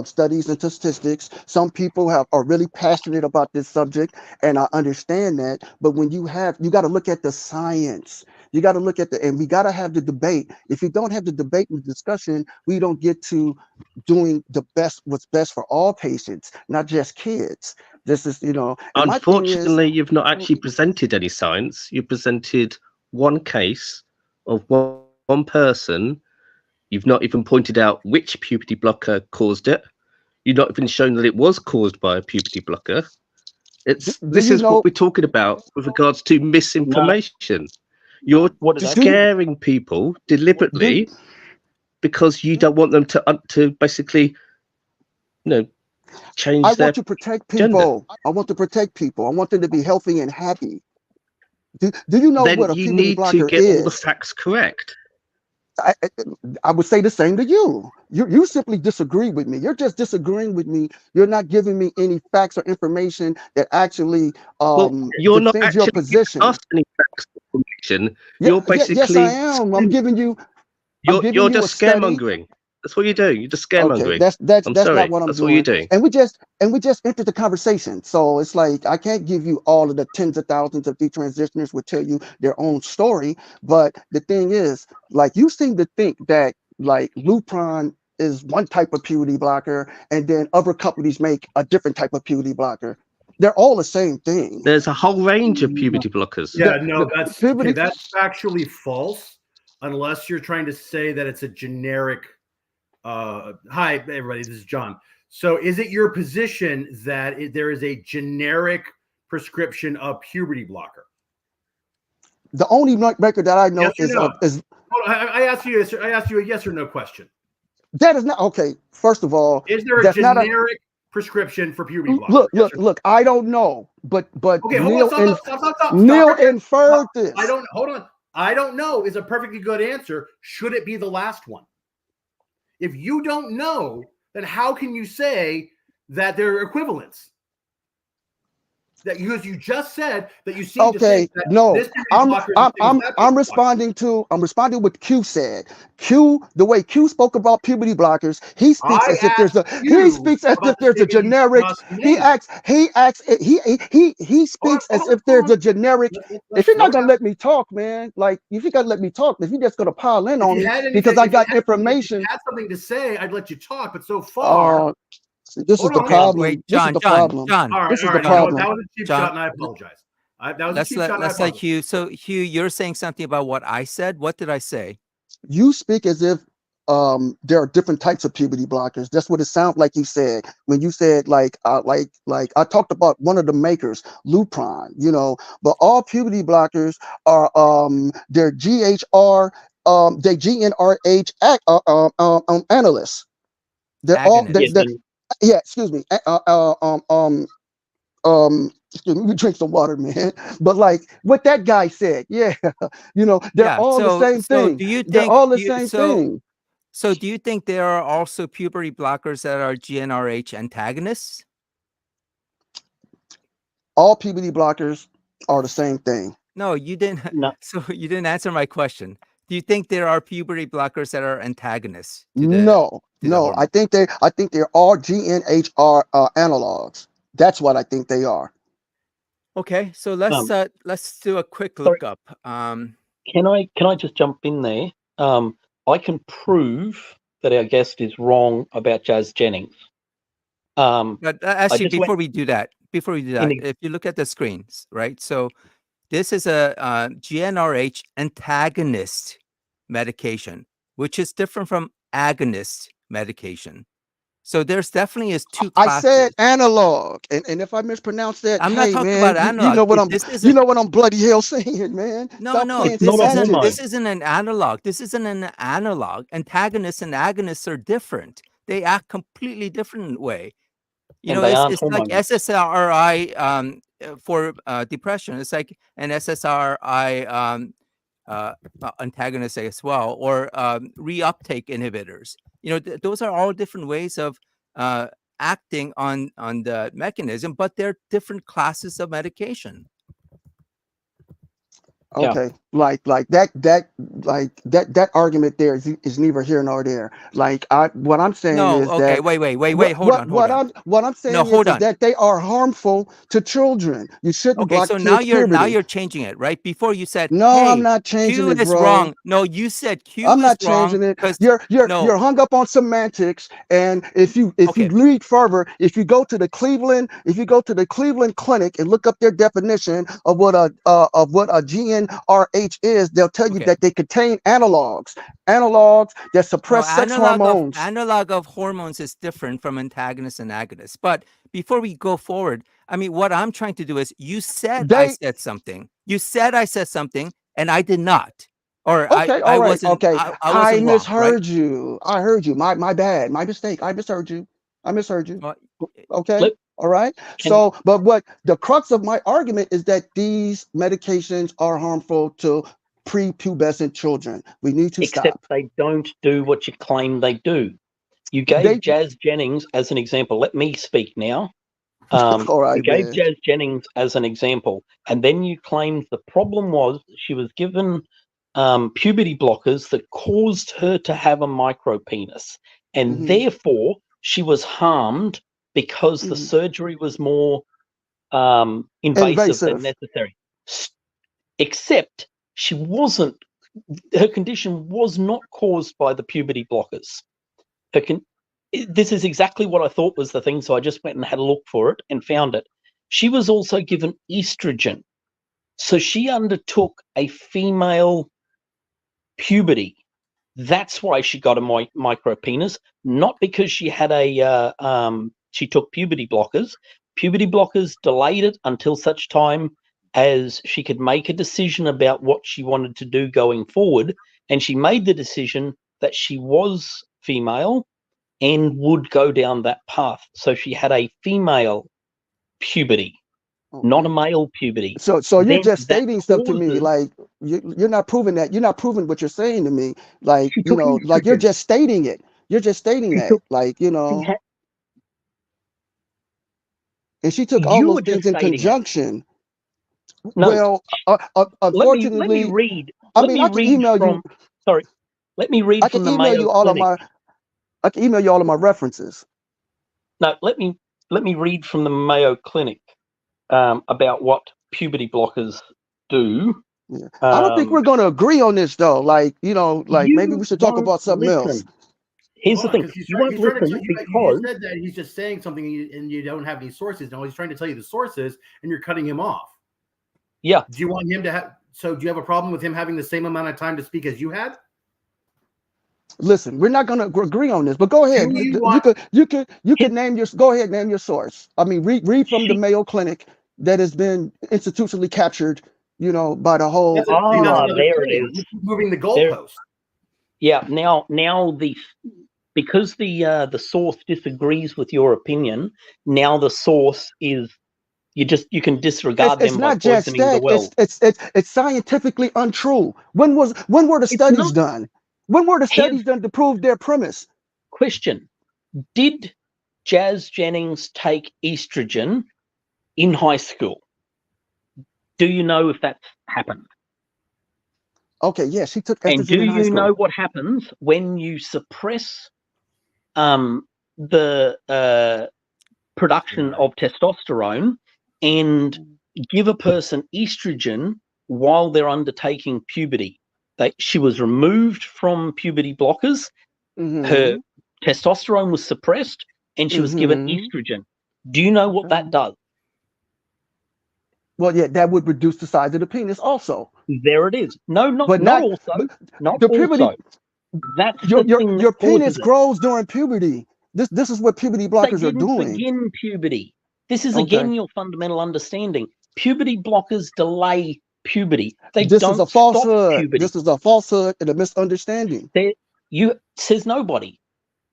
studies and statistics. Some people are really passionate about this subject, and I understand that. But when you got to look at the science. You got to look at and we got to have the debate. If you don't have the debate and the discussion, we don't get to doing what's best for all patients, not just kids. This is, and my thing is, Unfortunately, you've not actually presented any science. You presented one case of one person. You've not even pointed out which puberty blocker caused it. You've not even shown that it was caused by a puberty blocker. This is what we're talking about with regards to misinformation. You're scaring people deliberately because you don't want them to basically, change I their want to protect gender. people. I want to protect people. I want them to be healthy and happy. Do you know Then what a you puberty need blocker to get all the is? facts correct. I would say the same to you. You simply disagree with me. You're just disagreeing with me. You're not giving me any facts or information that actually you're not defends your actually position. asked any facts or information. Yeah, You're basically yes, I am. I'm giving you. You're you just a study. scaremongering. That's what you're doing. You're just scaremongering. Okay, that's I'm sorry. not what I'm That's doing. what you're doing. And we just entered the conversation. So it's like I can't give you all of the tens of thousands of detransitioners would tell you their own story. But the thing is, like, you seem to think that like Lupron is one type of puberty blocker, and then other companies make a different type of puberty blocker. They're all the same thing. There's a whole range of puberty blockers. Yeah, no, that's actually false, unless you're trying to say that it's a generic. Hi, everybody. This is John. So is it your position that there is a generic prescription of puberty blocker? The only record that I know Yes is or no? is I asked you a yes or no question. that is not okay. First of all, Is there a that's not generic prescription for puberty blocker? Look. I don't know, but Okay, Neil stop. Neil inferred this. Hold on. I don't know is a perfectly good answer. Should it be the last one? If you don't know, then how can you say that they're equivalents? That because you just said that you seem to say that no, this blocker is I'm responding what Q said. Q, the way Q spoke about puberty blockers, he speaks as if there's a generic. He speaks as if there's a generic. If you're not gonna let me talk, man, like if you gotta let me talk, if you're just gonna pile in on me because I got information. If you had something to say, I'd let you talk, but so far. This is the problem. Wait, John. This is the problem. That was a cheap shot, and I apologize. That was a cheap shot. Let's let Hugh. So, Hugh, you're saying something about what I said. What did I say? You speak as if there are different types of puberty blockers. That's what it sounds like you said when you said like I talked about one of the makers, Lupron. You know, but all puberty blockers are they're GHR they GnRH analysts. They're all excuse me. Excuse me, we drink some water, man. But like what that guy said, they're all the same thing. Do you think they're all the same thing? So do you think there are also puberty blockers that are GnRH antagonists? All puberty blockers are the same thing. No, you didn't. No. So you didn't answer my question. Do you think there are puberty blockers that are antagonists? No. I think they're all GnHR analogs. That's what I think they are. Okay, so let's do a quick look up. Can I just jump in there? I can prove that our guest is wrong about Jazz Jennings. But actually, before we do that, if you look at the screens, right? So this is a GnRH antagonist medication, which is different from agonist medication. So there's definitely two classes. I said analog, and if I mispronounce that, I'm not talking man, about analog. You know what I'm bloody hell saying, man. No, this isn't an analog. This isn't an analog. Antagonists and agonists are different. They act completely different way. You know, it's like SSRI for depression. It's like an SSRI antagonist as well, or reuptake inhibitors. You know, those are all different ways of acting on the mechanism, but they're different classes of medication. Okay, like that argument there is neither here nor there. Like what I'm saying is that wait, hold on. What I'm saying is that they are harmful to children. You shouldn't block so kids' now you're changing it, right? Before you said no, hey, I'm not changing Q it, is bro. wrong. No, you said Q I'm not is wrong changing it. You're hung up on semantics. And if you read fervor, if you go to the Cleveland Clinic and look up their definition of what a GnRH is, they'll tell you that they contain analogs that suppress sex hormones. Analog of hormones is different from antagonists and agonists. But before we go forward, I mean, what I'm trying to do is I said something. You said I said something, and I did not. Or I wasn't. I misheard you. I heard you. My bad. My mistake. I misheard you. Okay. All right. So, but what the crux of my argument is that these medications are harmful to prepubescent children. We need to stop. Except they don't do what you claim they do. You gave Jazz Jennings as an example. Let me speak now. All right, you gave Jazz Jennings as an example, and then you claimed the problem was she was given puberty blockers that caused her to have a micro penis, and therefore she was harmed because the surgery was more invasive than necessary. Except she wasn't. Her condition was not caused by the puberty blockers. This is exactly what I thought was the thing, so I just went and had a look for it and found it. She was also given estrogen. So she undertook a female puberty That's why she got a micro penis, not because she had she took puberty blockers. Puberty blockers delayed it until such time as she could make a decision about what she wanted to do going forward. And she made the decision that she was female and would go down that path. So she had a female puberty, not a male puberty. So you're just stating stuff to me, like you're not proving that. You're not proving what you're saying to me. Like, you know, like you're just stating it. You're just stating that, like, you know. And she took all those things in conjunction. No, well, unfortunately, let me read. I mean, I can email you. Sorry, let me read from the Mayo Clinic. I can email you all of my references. No, let me read from the Mayo Clinic about what puberty blockers do. Yeah. I don't think we're going to agree on this, though. Like, you know, like maybe we should talk about something else. Here's the thing: you won't listen you because said that he's just saying something and you don't have any sources. No, he's trying to tell you the sources, and you're cutting him off. Yeah. Do you want him to have? So, do you have a problem with him having the same amount of time to speak as you had? Listen, we're not going to agree on this, but go ahead. You could name your. Go ahead, name your source. I mean, read from the Mayo Clinic that has been institutionally captured. You know, by the whole. There it is. Moving the goalpost. Yeah. Now because the source disagrees with your opinion, now the source is you can disregard them. It's not just that. It's scientifically untrue. When were the studies done? When were the studies done to prove their premise? Question: did Jazz Jennings take estrogen in high school? Do you know if that's happened? Okay, yeah, she took estrogen. And do in high you school. know what happens when you suppress the production of testosterone and give a person estrogen while they're undertaking puberty? She was removed from puberty blockers. Her testosterone was suppressed, and she was given estrogen. Do you know what that does? Well, yeah, that would reduce the size of the penis also. There it is. No, not also. Not the puberty, also. That's your penis grows during puberty. This is what puberty blockers are doing. Begin puberty. This is again your fundamental understanding. Puberty blockers delay puberty. This is a falsehood. This is a falsehood and a misunderstanding. Says nobody.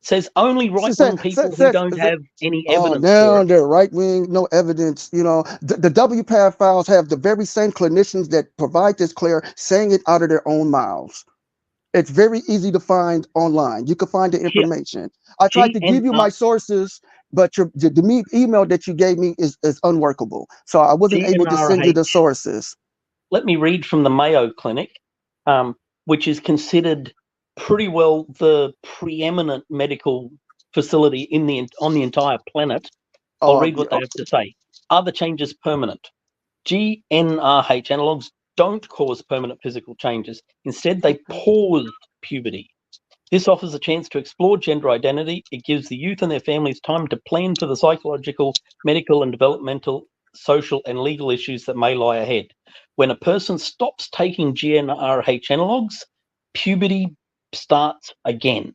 Says only right-wing people who don't have any evidence. Now they're right-wing, no evidence. You know, the WPATH files have the very same clinicians that provide this clear, saying it out of their own mouths. It's very easy to find online. You can find the information. I tried to give you my sources, but the email that you gave me is unworkable. So I wasn't able to send you the sources. Let me read from the Mayo Clinic, which is considered pretty well the preeminent medical facility on the entire planet. I'll read what they have to say. Are the changes permanent? GnRH analogs don't cause permanent physical changes. Instead, they pause puberty. This offers a chance to explore gender identity. It gives the youth and their families time to plan for the psychological, medical, and developmental, social, and legal issues that may lie ahead. When a person stops taking GnRH analogs, puberty starts again.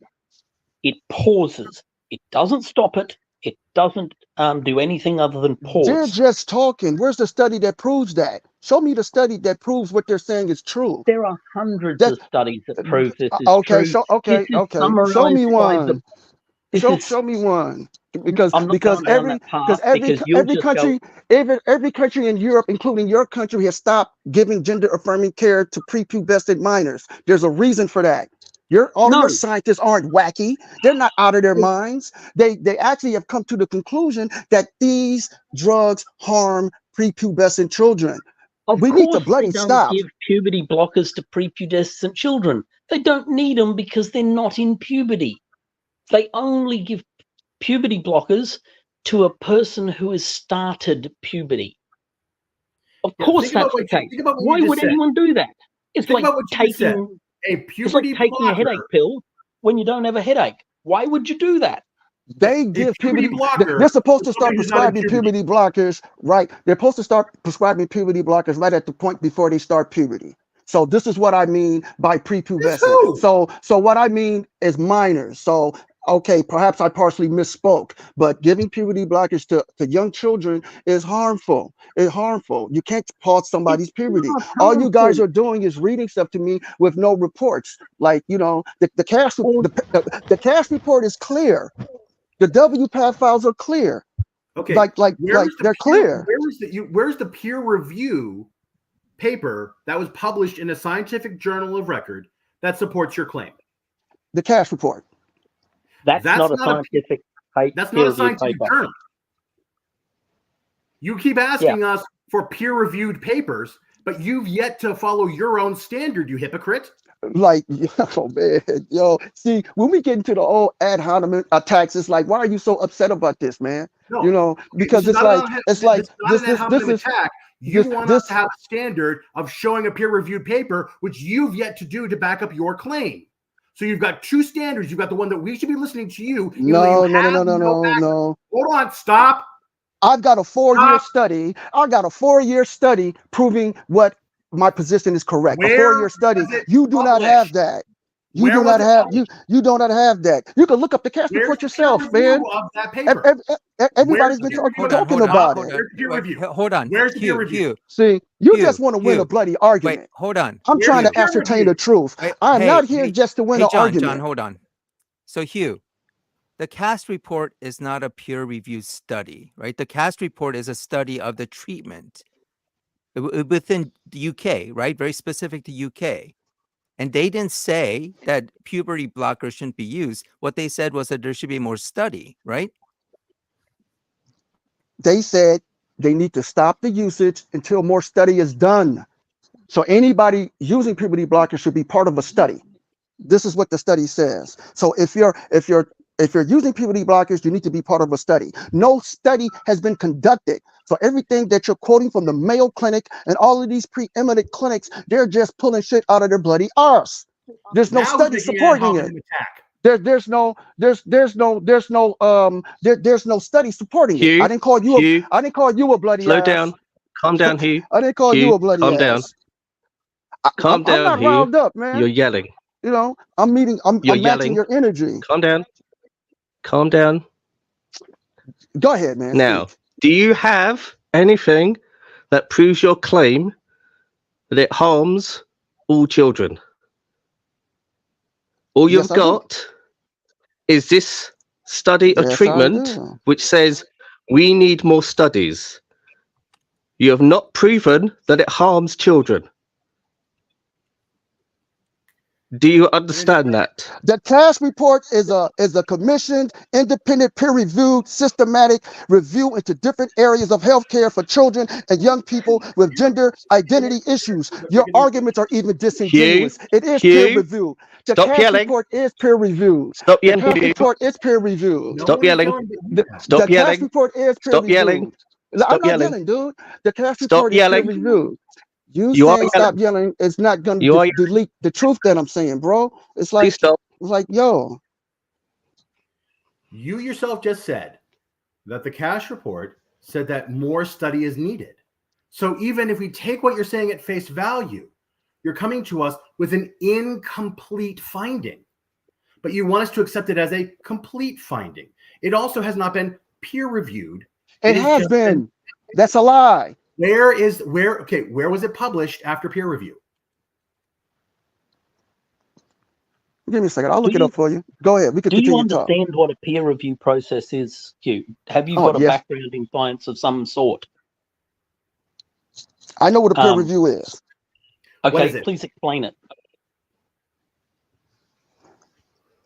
It pauses. It doesn't stop it. It doesn't do anything other than pause. They're just talking. Where's the study that proves that? Show me the study that proves what they're saying is true. There are hundreds of studies that prove this is okay, true. Okay. Show me one. Show me one. Because every country in Europe, including your country, has stopped giving gender affirming care to prepubescent minors. There's a reason for that. Your scientists aren't wacky. They're not out of their minds. They actually have come to the conclusion that these drugs harm prepubescent children. We need to bloody stop. Give puberty blockers to prepubescent children. They don't need them because they're not in puberty. They only give puberty blockers to a person who has started puberty. Of course, that's the case. Why would anyone do that? It's like taking a headache pill when you don't have a headache. Why would you do that? They give puberty blockers. They're supposed to start prescribing puberty blockers, right? They're supposed to start prescribing puberty blockers right at the point before they start puberty. So this is what I mean by prepubescent. So what I mean is minors. So okay, perhaps I partially misspoke, but giving puberty blockers to young children is harmful. It's harmful. You can't pause somebody's puberty. All you guys are doing is reading stuff to me with no reports. Like, you know, the cast report is clear. The WPATH files are clear. Okay, like they're clear. Where's the peer review paper that was published in a scientific journal of record that supports your claim? The cast report. That's not a scientific paper. That's not a scientific journal. You keep asking us for peer-reviewed papers, but you've yet to follow your own standard, you hypocrite. Like, oh man, yo, see, when we get into the old ad hominem attacks, it's like, why are you so upset about this, man? No, you know, because it's like this is attack. You want us to have a standard of showing a peer-reviewed paper, which you've yet to do to back up your claim. So you've got two standards. You've got the one that we should be listening to you. No. Hold on, stop. I've got a 4-year study. I got a 4-year study proving what my position is correct. A 4-year study. You do not have that. You do not have that. You can look up the cast report yourself, man. Everybody's been talking about it. Hold on. Where's the peer review? See, you just want to win a bloody argument. Wait, hold on. I'm trying to ascertain the truth. I'm not here just to win an argument. John, hold on. So Hugh, the cast report is not a peer-reviewed study, right? The cast report is a study of the treatment within the UK, right? Very specific to UK. And they didn't say that puberty blockers shouldn't be used. What they said was that there should be more study, right? They said they need to stop the usage until more study is done. So anybody using puberty blockers should be part of a study. This is what the study says. So if you're using puberty blockers, you need to be part of a study. No study has been conducted. So everything that you're quoting from the Mayo Clinic and all of these preeminent clinics, they're just pulling shit out of their bloody arse. There's no study supporting it. There's no study supporting it. Hugh, I didn't call you a bloody slow ass. down. Calm down, Hugh. I didn't call you a bloody calm ass. Down. Calm down, I'm not Hugh. riled up, man. You're yelling. You know, I'm matching your energy. Calm down. Calm down. Go ahead, man. Now, do you have anything that proves your claim that it harms all children? All you've got is this study of treatment, which says we need more studies. You have not proven that it harms children. Do you understand that? The cast report is a commissioned, independent, peer-reviewed, systematic review into different areas of healthcare for children and young people with gender identity issues. Your arguments are even disingenuous. It is peer-reviewed. The cast report is peer-reviewed. Stop yelling. The cast report is peer-reviewed. Stop yelling. The cast report is peer-reviewed. Stop yelling. I'm not yelling, dude. The cast report is peer-reviewed. You saying stop yelling is not going to delete the truth that I'm saying, bro. It's like, yo. You yourself just said that the cash report said that more study is needed. So even if we take what you're saying at face value, you're coming to us with an incomplete finding. But you want us to accept it as a complete finding. It also has not been peer reviewed. It has been. That's a lie. Where was it published after peer review? Give me a second. I'll look it up for you. Go ahead. We can continue. Do you understand what a peer review process is, Hugh? Have you got a background in science of some sort? I know what a peer review is. Okay, please explain it.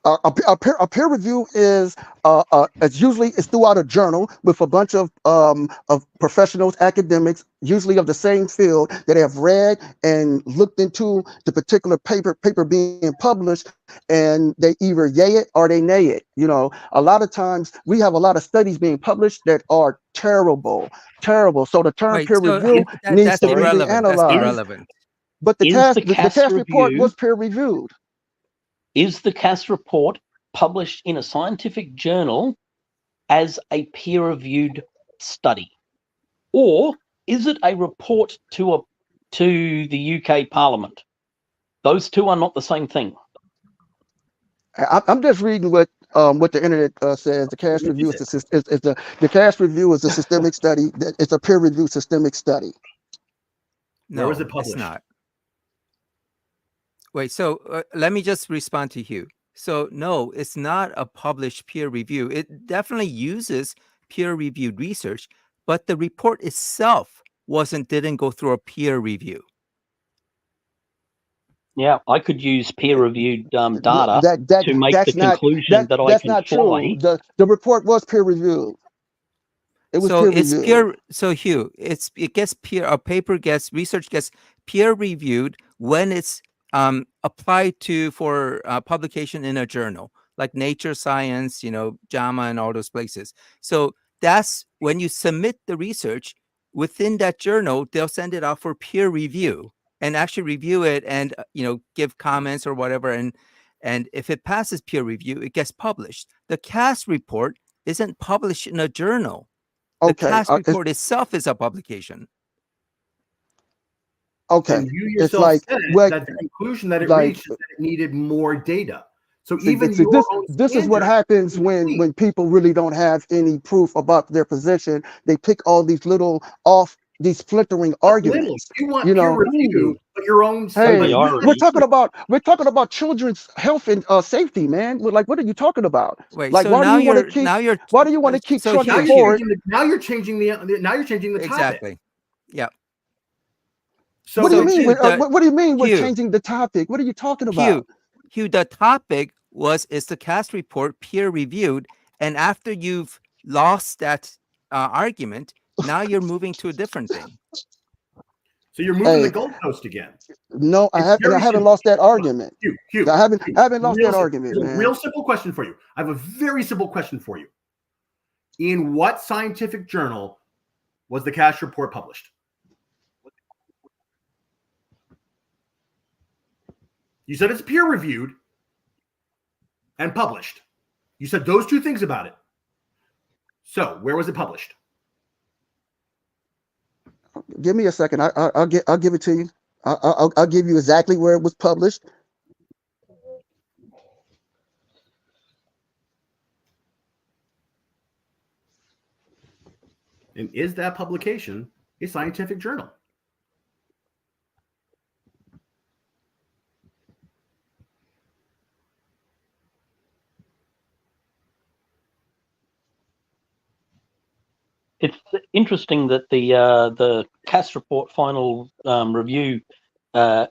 A peer review is it's throughout a journal with a bunch of professionals, academics, usually of the same field, that have read and looked into the particular paper being published, and they either yay it or they nay it. You know, a lot of times we have a lot of studies being published that are terrible. So the term peer review needs to be analyzed. That's irrelevant. But the cast report was peer reviewed. Is the CAS report published in a scientific journal as a peer-reviewed study? Or is it a report to the UK Parliament? Those two are not the same thing. I'm just reading what the internet says. The CAS review is the CAS review is a systemic study. It's a peer-reviewed systemic study. No, Where was it published? It's not. Wait, so let me just respond to Hugh. So no, it's not a published peer review. It definitely uses peer-reviewed research, but the report itself didn't go through a peer review. Yeah, I could use peer-reviewed data to make the conclusion that I that's can not fly. true. The report was peer-reviewed. It was peer-reviewed. So Hugh, research gets peer-reviewed when it's applied for publication in a journal like Nature, Science, JAMA, and all those places. So that's when you submit the research within that journal, they'll send it out for peer review and actually review it and give comments or whatever. And if it passes peer review, it gets published. The CAS report isn't published in a journal. The CAS report itself is a publication. Okay, and you yourself said that the conclusion that it reached is that it needed more data. So even this is what happens when people really don't have any proof about their position. They pick all these little these flittering arguments. You want peer review, but your own. Hey, we're talking about children's health and safety, man. Like, what are you talking about? Wait, like, so why do you want to keep trucking forward? Now you're changing the topic. Exactly. Yeah. So what do you mean? What do you mean we're changing the topic? What are you talking about? Hugh, the topic is the CAS report peer reviewed, and after you've lost that argument, now you're moving to a different thing. So you're moving the goalpost again. No, I haven't lost that argument. Hugh, I haven't lost that argument. A real simple question for you. I have a very simple question for you. In what scientific journal was the CAS report published? You said it's peer reviewed and published. You said those two things about it. So where was it published? Give me a second. I'll give it to you. I'll give you exactly where it was published. And is that publication a scientific journal? It's interesting that the CAS report final review on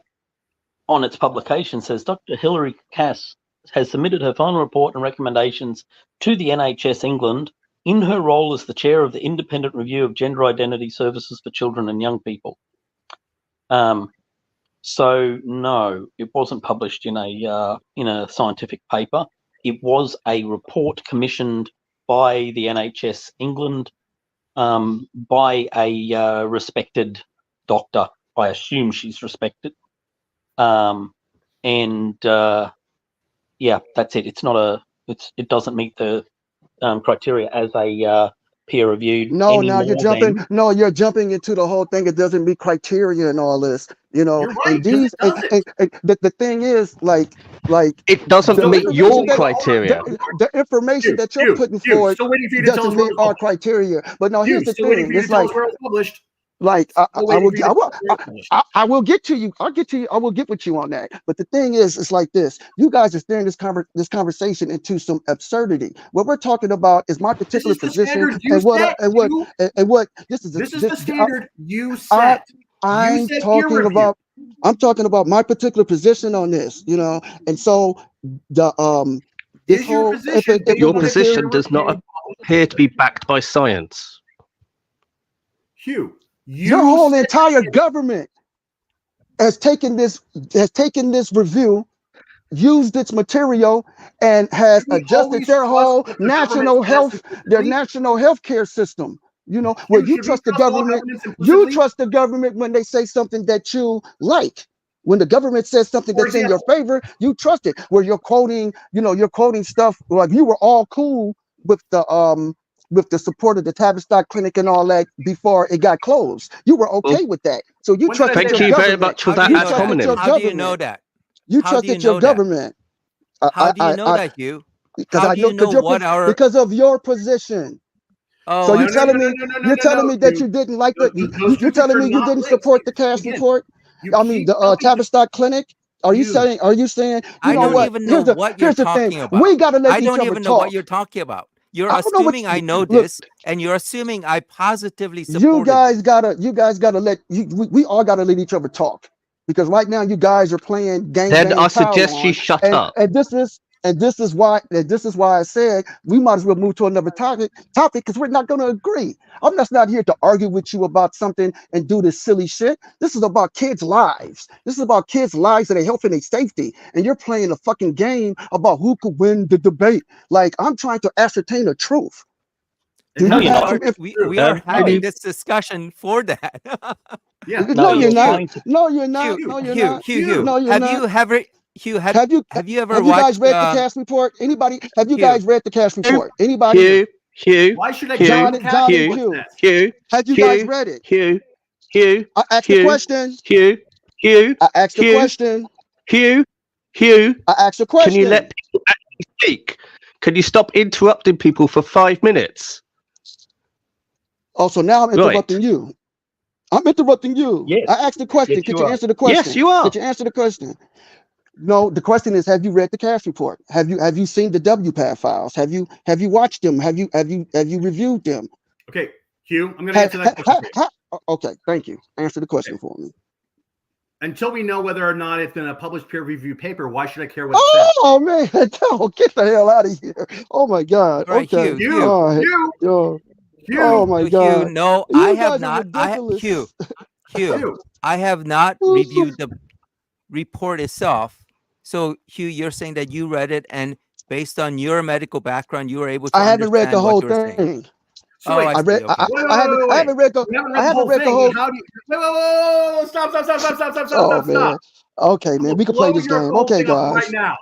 its publication says Dr. Hilary Cass has submitted her final report and recommendations to the NHS England in her role as the chair of the independent review of gender identity services for children and young people. So no, it wasn't published in a scientific paper. It was a report commissioned by the NHS England by a respected doctor. I assume she's respected. Yeah, that's it. It's not it doesn't meet the criteria as a peer-reviewed. No, now you're jumping. No, you're jumping into the whole thing. It doesn't meet criteria and all this. Right, and these. The thing is, like it doesn't meet your criteria. The information that you're putting forward doesn't meet our criteria. But now here's the thing. It's like published. Like I will get to you. I'll get to you. I will get with you on that. But the thing is, it's like this. You guys are steering this conversation into some absurdity. What we're talking about is my particular position and what this is the standard you set. I'm talking about my particular position on this. And so the your position does not appear to be backed by science. Hugh. Your whole entire government has taken this review, used its material, and has adjusted their whole national health care system. Where you trust the government, trust the government when they say something that you like. When the government says something that's in your favor, you trust it. Where you're quoting stuff like you were all cool with the support of the Tavistock Clinic and all that before it got closed. You were okay with that. So you trust. Thank you very much for that ad hominem. How do you know that? You How do you trusted your know that? government. How do you know that, Hugh? Because How I do know you know what our? because of your position. Oh, So I you're see. telling me that you didn't like Those you're two telling things me are you not didn't linked. support the cash Again, report? you I mean keep the jumping to- Tavistock Clinic. Are you saying you I know don't what? even know what you're Here's the thing. talking about. We gotta let I each don't other even know what talk. you're talking about. You're I don't know what assuming I know look, this, and you're assuming I positively you supported guys gotta let we all gotta let each other talk, because right now you guys are playing gang Then I bang suggest you on, shut and up. this is why I said we might as well move to another topic because we're not going to agree. I'm just not here to argue with you about something and do this silly shit. This is about kids' lives. This is about kids' lives and their health and their safety. And you're playing a fucking game about who could win the debate. Like, I'm trying to ascertain the truth. And No, how you're you not. know it's true. we are No, having you- this discussion for that. Yeah. No, you're you're not. trying to. No, you're not. Hugh, No, you're Hugh, not. Hugh, No, you're have not. you ever, Hugh, have you ever Have you guys watched? read the cash report? Anybody? Have you Hugh, guys read the cash report? Anybody? Hugh, Why should I Hugh, care John what and cash Q. report says? Hugh, Have you guys read it? Hugh, I asked the question. Hugh, I asked the Hugh, question. Hugh, I asked the can you question. let people actually speak? Can you stop interrupting people for 5 minutes? Oh, so now I'm interrupting you. I'm interrupting you. Yes. I asked the question. Yes, Could you you are. answer the question? Yes, you are. Could you answer the question? No, the question is, have you read the cash report? Have you seen the WPAD files? Have you watched them? Have you reviewed them? Okay, Hugh, I'm going to answer that question for you. Okay, thank you. Answer the question for me. Until we know whether or not it's been a published peer-reviewed paper, why should I care what it says? Oh man, get the hell out of here! Oh my God. All right, Okay. Hugh, All right. Hugh, Yo. Hugh, Oh my Hugh, God. no, You I have guys are not. ridiculous. Hugh, Hugh. I have not reviewed the report itself. So, Hugh, you're saying that you read it, and based on your medical background, you were able to I haven't read the understand whole what you're saying. thing. So Oh, wait, I I see. read. Okay. I haven't read the. You haven't I read the haven't whole read the thing. whole. How do you? Whoa, stop! Oh man. Okay, man. We can play this game. Okay, guys. Right now,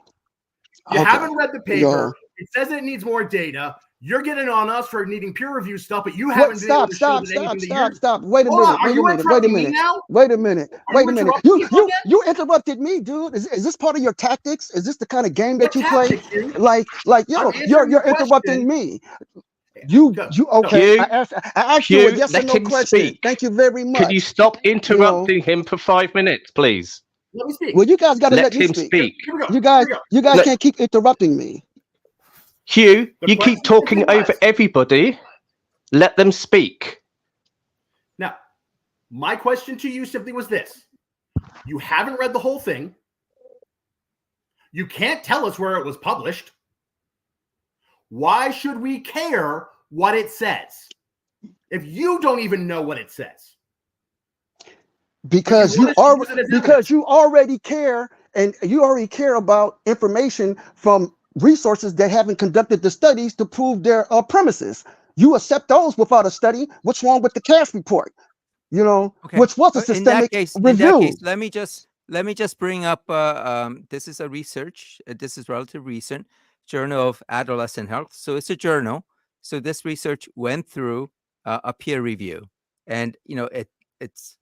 you Okay. haven't read the paper. Yo. It says it needs more data. You're getting on us for needing peer review stuff, but you haven't been able to show that anything that you're. Stop. Wait a Hold on, minute. Wait a minute. now? Wait a minute. Are Wait you a minute. interrupting me again? You interrupted me, dude. Is this part of your tactics? Is this the kind of game that What you play? tactics, dude? Like yo, I'm answering you're your interrupting question. me. You okay? Hugh, I asked you a Hugh, yes or let no him question. speak. Thank you very much. Can you stop interrupting him for 5 minutes, please? Let me speak. Well, you guys got to Let let me him speak. speak. Here we go. You guys Look. can't keep interrupting me. Hugh, The you question keep talking simply over was- everybody. Let them speak. Now, my question to you simply was this. You haven't read the whole thing. You can't tell us where it was published. Why should we care what it says if you don't even know what it says? Because But you you want us to use it as evidence. you already care, and you already care about information from resources that haven't conducted the studies to prove their premises. You accept those without a study. What's wrong with the cash report? You know, Okay. which was a systemic review. In that case, let me just bring up. This is a research. This is relatively recent. Journal of Adolescent Health. So it's a journal. So this research went through a peer review, and it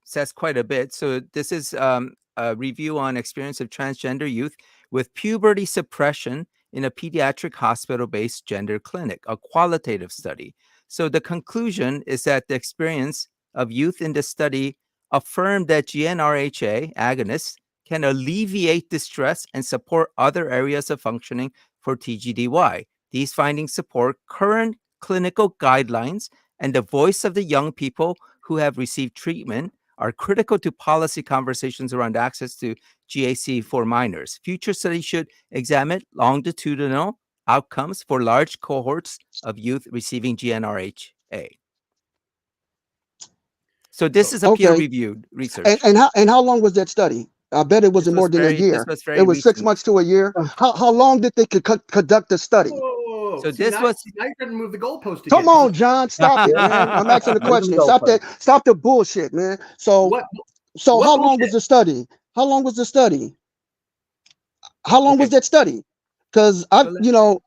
says quite a bit. So this is a review on experience of transgender youth with puberty suppression in a pediatric hospital-based gender clinic, a qualitative study. So the conclusion is that the experience of youth in the study affirmed that GnRHA agonists can alleviate distress and support other areas of functioning for TGDY. These findings support current clinical guidelines, and the voice of the young people who have received treatment are critical to policy conversations around access to GAC for minors. Future studies should examine longitudinal outcomes for large cohorts of youth receiving GnRHA. So this is a peer-reviewed research. And how long was that study? I bet it wasn't more than a year. It was 6 months to a year. How long did they conduct the study? Whoa. So See, this now, was. now you're trying to move the goalpost again. Come on, John, stop it, man. I'm asking the question. Stop the bullshit, man. So What how long bullshit? was the study? How long was the study? How long was that study? Because how long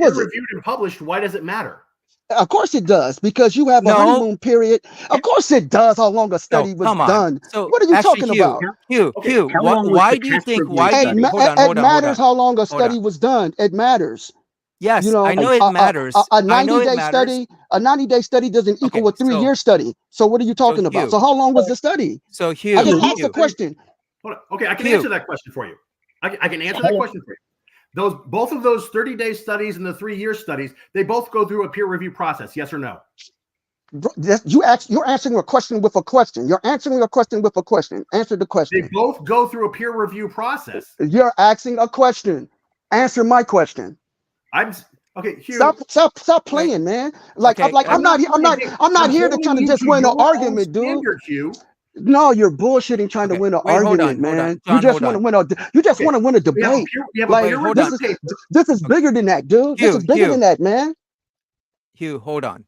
was it? Reviewed and published, why does it matter? Of course it does, because you have a No. honeymoon period. Of course it does. How long a study No, was come on. done? So What are you actually, talking Hugh, about? Hugh, Okay, Hugh, how long was why the do you cast think? review Why do study? you? Hold on, It hold on, hold matters on. how long a Hold study on. was done. It matters. Yes, You know, I know it matters. a I know it 90-day matters. study, a 90-day study doesn't equal Okay, a 3-year study. So what are you talking about? Hugh. So how long was the study? So I Hugh, just asked a Hugh, question. Hold on. Okay, I can Hugh. answer that question for you. I can answer that question for you. Both of those 30-day studies and the 3-year studies, they both go through a peer review process. Yes or no? You're answering a question with a question. You're answering a question with a question. Answer the They question. both go through a peer review process. You're asking a question. Answer my question. Okay, Hugh. Stop playing, man. Like Okay, I'm not here to kind of just win an argument, dude. Standard, Hugh. No, you're bullshitting trying to Okay, win an wait, hold argument, on, hold on. man. John, You just hold want to on. win a you just Okay. want to win a We have a debate. peer Like review hold on. paper. this is bigger than that, dude. This Hugh, is bigger Hugh. than that, man. Hugh, hold on.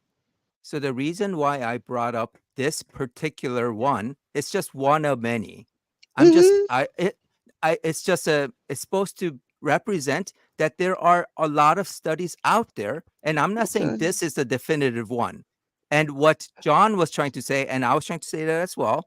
So the reason why I brought up this particular one, it's just one of many. I'm just it's supposed to represent that there are a lot of studies out there, and I'm not saying this is the definitive one. And what John was trying to say, and I was trying to say that as well,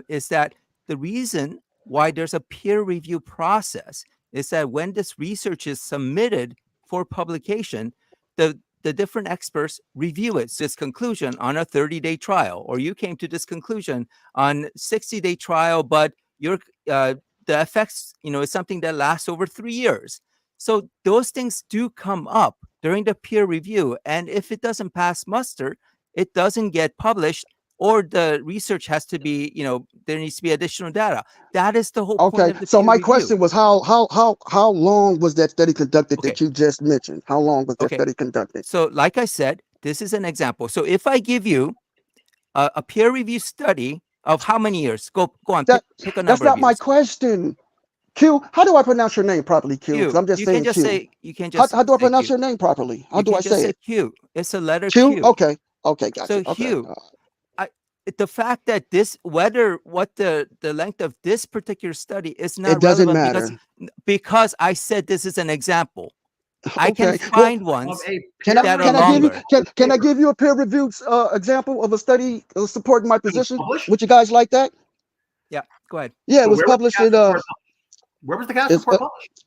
is that the reason why there's a peer review process is that when this research is submitted for publication, the different experts review this conclusion on a 30-day trial, or you came to this conclusion on 60-day trial, but your the effects, is something that lasts over 3 years. So those things do come up during the peer review, and if it doesn't pass muster, it doesn't get published, or the research has to be, there needs to be additional data. That is the whole point of the so peer my review. question was how long was that study conducted Okay. that you just mentioned? How long was that Okay. study conducted? So like I said, this is an example. So if I give you a peer review study of how many years? Go on, pick a number. That's not of my years. question. Q, how do I pronounce your name properly, Q? Because I'm just you saying can just Q. say, you can just How do I say pronounce Q. your name properly? How You do can I just say it? Q. It's a letter Q? Q. Okay, gotcha. So Okay. Hugh, the fact that what the length of this particular study is not it doesn't relevant matter because I said this is an example. I Okay, can find ones Can that are I give you longer. can I give you a peer reviewed example of a study supporting my position? published? Would you guys like that? Yeah, go ahead. Yeah, it So was where was the published cast in report published? Where was the cast it's, report published?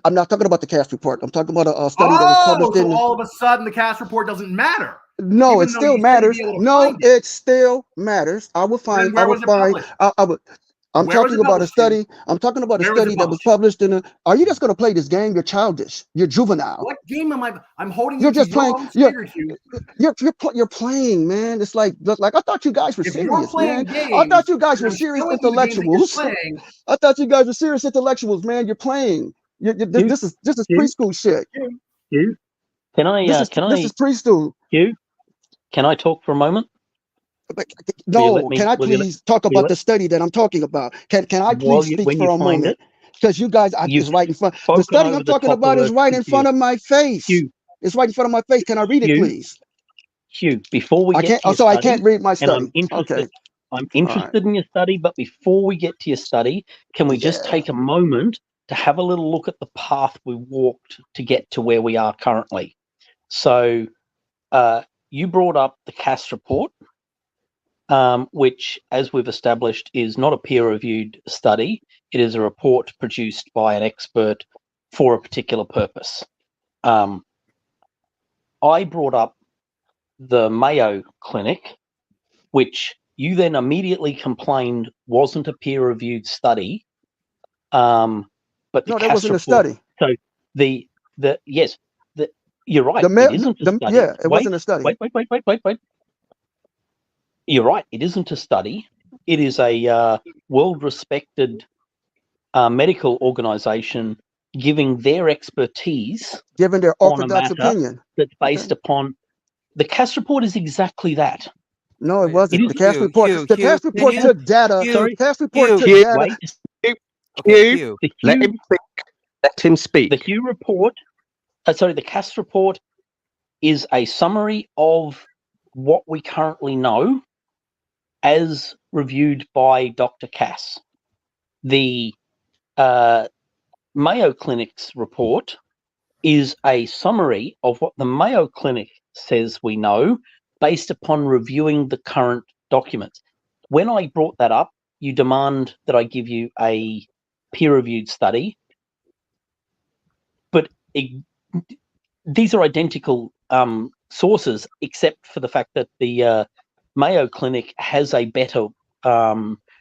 I'm not talking about the cast report. I'm talking about a study that was published so in. all of a sudden the cast report doesn't matter. No, Even it though still you said you'd matters. be able to No, find it. it still matters. I will find. Then where was it published? I'm Where was talking it about a published, Hugh? study. I'm talking about a Where was it study that was published? published in a. Are you just going to play this game? You're childish. You're juvenile. What game am I? I'm holding You're you to just your playing. own standard, Hugh. You're playing, man. It's like I thought you guys were If you're serious, man. playing games, I thought you guys and were I'm serious showing you the games that you're intellectuals. playing, I thought you guys were serious intellectuals, man. You're playing. This is preschool shit. Hugh, can I This is preschool. Hugh, can I talk for a moment? No, can I please talk about the study that I'm talking about? Can I please speak for a moment? Because you guys is right in front. The study I'm talking about is right in front of my face. It's right in front of my face. Can I read it, please? Hugh, before we get to your so study, I can't read my study. I'm interested in your study, but before we get to your study, can we just take a moment to have a little look at the path we walked to get to where we are currently? So you brought up the CAS report, which, as we've established, is not a peer-reviewed study. It is a report produced by an expert for a particular purpose. I brought up the Mayo Clinic, which you then immediately complained wasn't a peer-reviewed study. But no, that wasn't a study. So you're right. It isn't a study. Yeah, it wasn't a study. Wait. You're right. It isn't a study. It is a world-respected medical organization giving their expertise, giving their orthodox on a matter opinion that's based upon. The CAS report is exactly that. No, it wasn't. The CAS report. Hugh, the CAS report Hugh, took data. Hugh, The CAS report took Hugh, data. Hugh. Let him speak. Let him speak. The Hugh report. The CAS report is a summary of what we currently know, as reviewed by Dr. Cass. The Mayo Clinic's report is a summary of what the Mayo Clinic says we know based upon reviewing the current documents. When I brought that up, you demand that I give you a peer-reviewed study, but these are identical sources, except for the fact that the Mayo Clinic has a better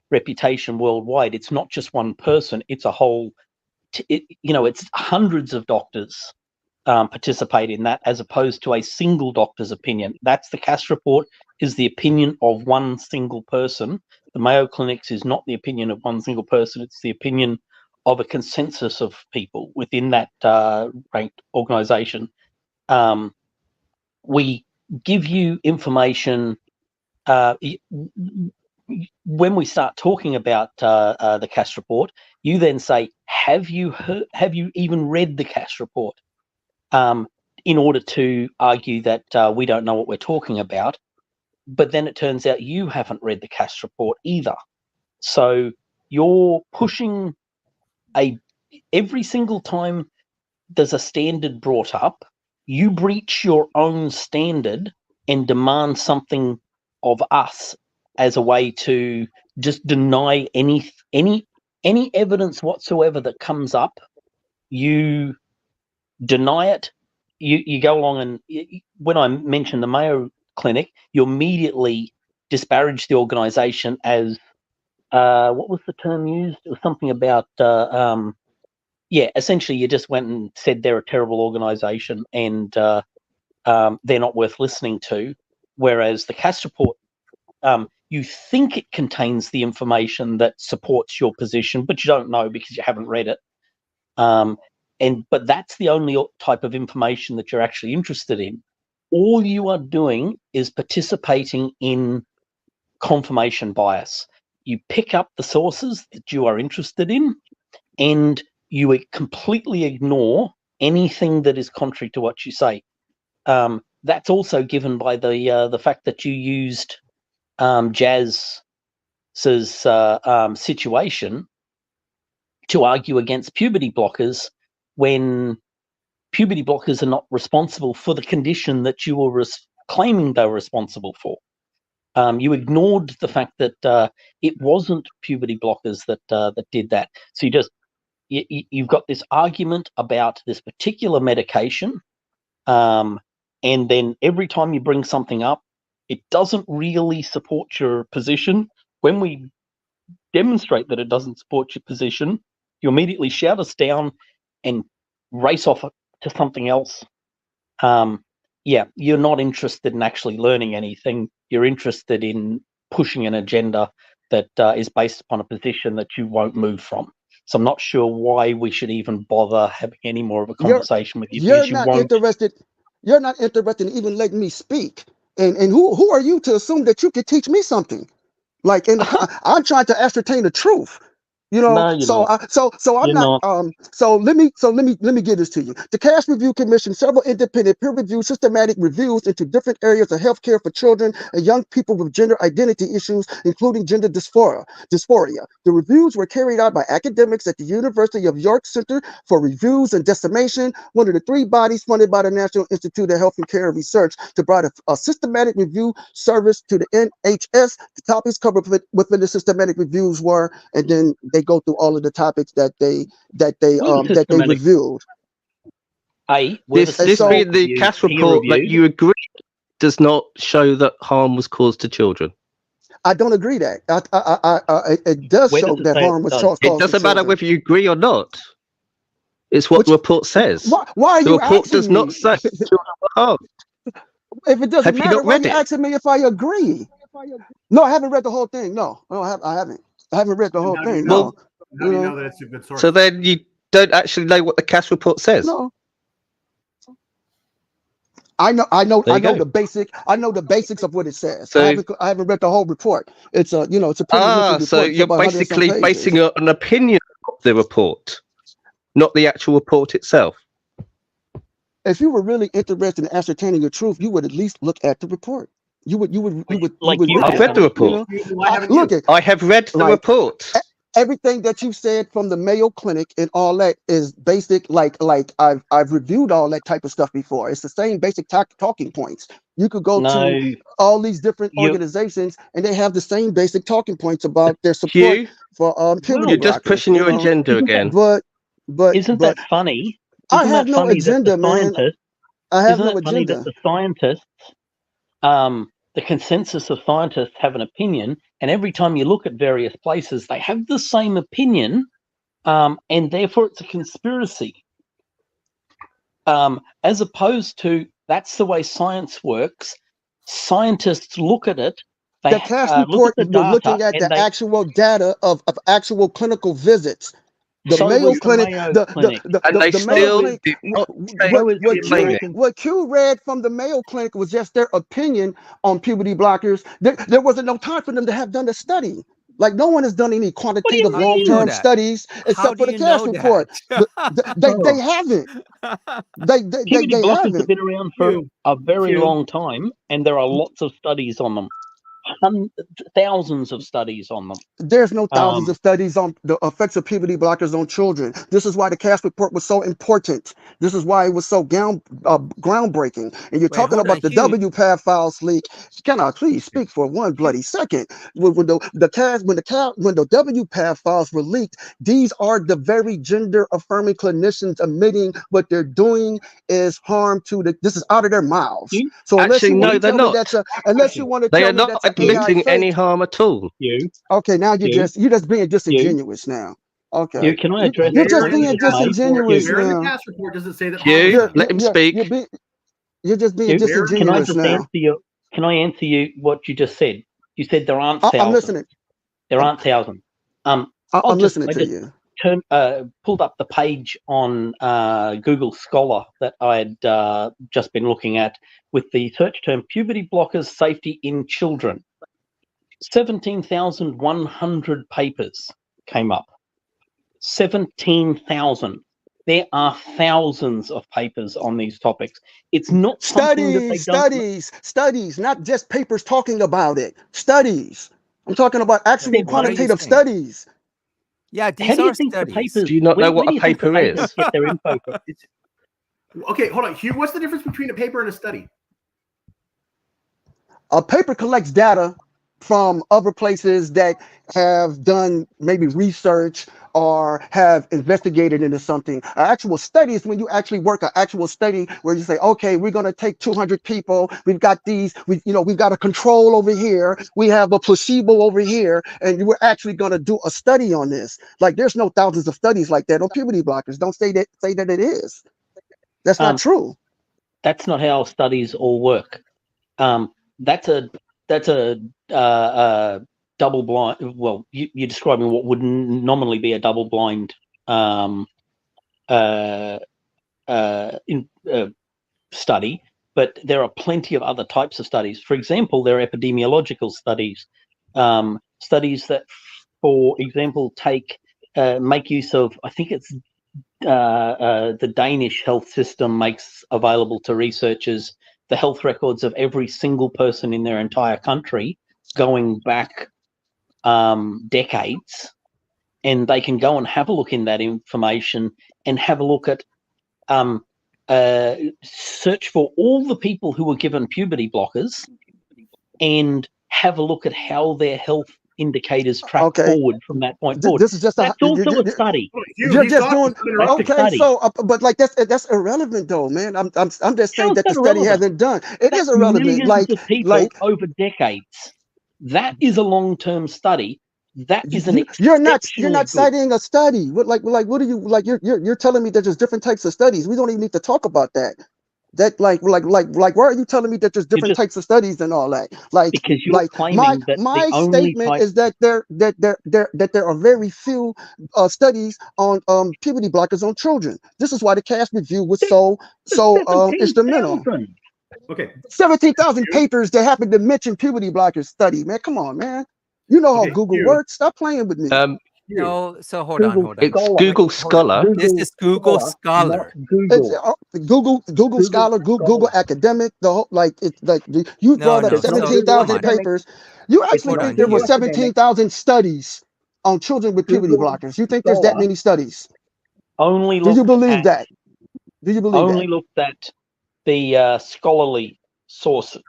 reputation worldwide. It's not just one person; it's a whole. It's hundreds of doctors participate in that, as opposed to a single doctor's opinion. That's the Cass report, is the opinion of one single person. The Mayo Clinics is not the opinion of one single person. It's the opinion of a consensus of people within that ranked organization. We give you information when we start talking about the Cass report. You then say, have you even read the Cass report? In order to argue that we don't know what we're talking about. But then it turns out you haven't read the Cass report either. So you're pushing every single time there's a standard brought up, you breach your own standard and demand something of us as a way to just deny any evidence whatsoever that comes up. You deny it. You go along, and when I mention the Mayo Clinic, you immediately disparage the organization as what was the term used? It was something about essentially you just went and said they're a terrible organization and they're not worth listening to. Whereas the Cass report, you think it contains the information that supports your position, but you don't know because you haven't read it. But that's the only type of information that you're actually interested in. All you are doing is participating in confirmation bias. You pick up the sources that you are interested in, and you completely ignore anything that is contrary to what you say. That's also given by the fact that you used Jazz's situation to argue against puberty blockers, when puberty blockers are not responsible for the condition that you were claiming they were responsible for. You ignored the fact that it wasn't puberty blockers that did that. So you've got this argument about this particular medication, and then every time you bring something up, it doesn't really support your position. When we demonstrate that it doesn't support your position, you immediately shout us down and race off to something else. You're not interested in actually learning anything. You're interested in pushing an agenda that is based upon a position that you won't move from. So I'm not sure why we should even bother having any more of a conversation with you. You're not interested in even letting me speak. And who are you to assume that you could teach me something? Like, and I'm trying to ascertain the truth. You know, No, I'm not. So let me give this to you. The Cass Review commissioned several independent, peer-reviewed, systematic reviews into different areas of healthcare for children and young people with gender identity issues, including gender dysphoria. The reviews were carried out by academics at the University of York Center for Reviews and Decimation, one of the three bodies funded by the National Institute of Health and Care Research, to provide a systematic review service to the NHS. The topics covered within the systematic reviews were, and then they go through all of the topics that they reviewed. The Cass report that you agree does not show that harm was caused to children. I don't agree that. It does show that harm was caused to children. It doesn't matter whether you agree or not. It's what the report says. Why are the you report asking does not say children were harmed. If it doesn't matter, why are you it? asking me if I agree? No, I haven't read the whole thing. No, I haven't. I haven't read the whole thing. No. How do you know that it's a good source? So then you don't actually know what the Cass report says. No. I know the basics of what it says. So I haven't read the whole report. It's a it's a report. So you're basically basing an opinion of the report, not the actual report itself. If you were really interested in ascertaining the truth, you would at least look at the report. You would. I've read the report. You know? I have read the report. everything that you said from the Mayo Clinic and all that is basic. Like I've reviewed all that type of stuff before. It's the same basic talking points. You could go to all these different organizations and they have the same basic talking points about their support Hugh, for puberty you're just blockers, pushing your agenda again. But isn't that funny? I have no agenda, man. I have no agenda. Funny that the scientists, the consensus of scientists have an opinion, and every time you look at various places, they have the same opinion, and therefore it's a conspiracy. As opposed to that's the way science works. Scientists look at it. The CAS report was looking at the actual data of actual clinical visits. The Mayo Clinic, what Q read from the Mayo Clinic was just their opinion on puberty blockers. There wasn't no time for them to have done the study. Like no one has done any quantitative long-term studies except for the CAS report. They haven't. Puberty blockers have been around for a very long time, and there are lots of studies on them. Thousands of studies on them. There's no thousands of studies on the effects of puberty blockers on children. This is why the CAS report was so important. This is why it was so groundbreaking. And you're talking about the WPATH files leak. Can I please speak for one bloody second? When the WPATH files were leaked, these are the very gender affirming clinicians admitting what they're doing is harm to this is out of their mouths. So unless you want to tell me that's unless you want to tell me that's admitting any harm at all. Okay, now you're just being disingenuous now. Okay. Can I address? You're just being disingenuous now. The CAS report doesn't say that. Let him speak. You're just being disingenuous now. Can I answer you what you just said? You said there aren't thousands. I'm listening. There aren't thousands. I'm listening to you. Pulled up the page on Google Scholar that I had just been looking at with the search term puberty blockers safety in children. 17,100 papers came up. 17,000. There are thousands of papers on these topics. It's not studies, not just papers talking about it. Studies. I'm talking about actual quantitative studies. Yeah, these are studies. Do you not know what a paper is? Get their info from? Okay, hold on, Hugh. What's the difference between a paper and a study? A paper collects data from other places that have done maybe research or have investigated into something. An actual study is when you actually work an actual study where you say, okay, we're going to take 200 people. We've got we've got a control over here. We have a placebo over here, and we're actually going to do a study on this. Like there's no thousands of studies like that on puberty blockers. Don't say that it is. That's not true. That's not how studies all work. That's a double blind. Well, you're describing what would nominally be a double blind study, but there are plenty of other types of studies. For example, there are epidemiological studies, studies that, for example, make use of. I think it's the Danish health system makes available to researchers the health records of every single person in their entire country going back decades, and they can go and have a look in that information and have a look at search for all the people who were given puberty blockers and have a look at how their health indicators track forward from that point forward. This is just that's also a study. You're just doing so, but like that's irrelevant though, man. I'm just saying that the study hasn't done. It is irrelevant. Like over decades. That is a long-term study. That is an you're not citing a study. What are you like? You're telling me that there's different types of studies. We don't even need to talk about that. That why are you telling me that there's different types of studies and all that? Like because you're claiming that my statement is that there are very few studies on puberty blockers on children. This is why the CAS review was so instrumental. Okay, 17,000 papers that happen to mention puberty blockers study. Man, come on, man. You know how Google works. Stop playing with me. No, so hold on. It's Google Scholar. This is Google Scholar. Google Scholar, Google Academic. The whole you brought up 17,000 papers. You actually think there were 17,000 studies? on children with puberty blockers? You think there's that many studies? Only Do you looked believe at, that? Do you believe only that? looked at the scholarly sources.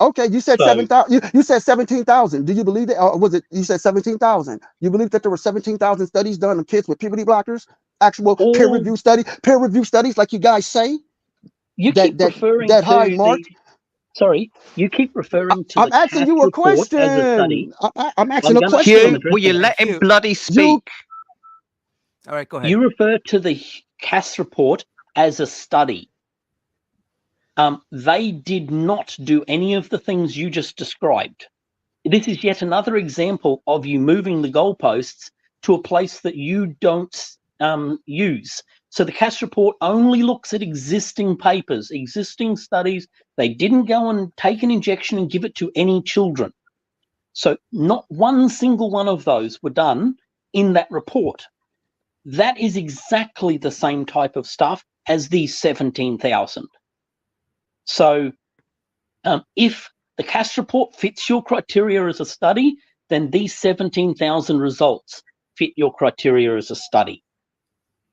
Okay, you said So- 7,000. You said 17,000. Do you believe that? Or was it you said 17,000? You believe that there were 17,000 studies done on kids with puberty blockers? Actual peer review studies, like you guys say. You that keep referring that to high mark. Sorry, you keep referring to I'm the asking you a report as a study. question. I'm asking a gonna- question. Hugh, will you let him Hugh. bloody speak? All right, go ahead. You refer to the Cass report as a study. They did not do any of the things you just described. This is yet another example of you moving the goalposts to a place that you don't use. So the Cass report only looks at existing papers, existing studies. They didn't go and take an injection and give it to any children. So not one single one of those were done in that report. That is exactly the same type of stuff as these 17,000. So if the Cass report fits your criteria as a study, then these 17,000 results fit your criteria as a study.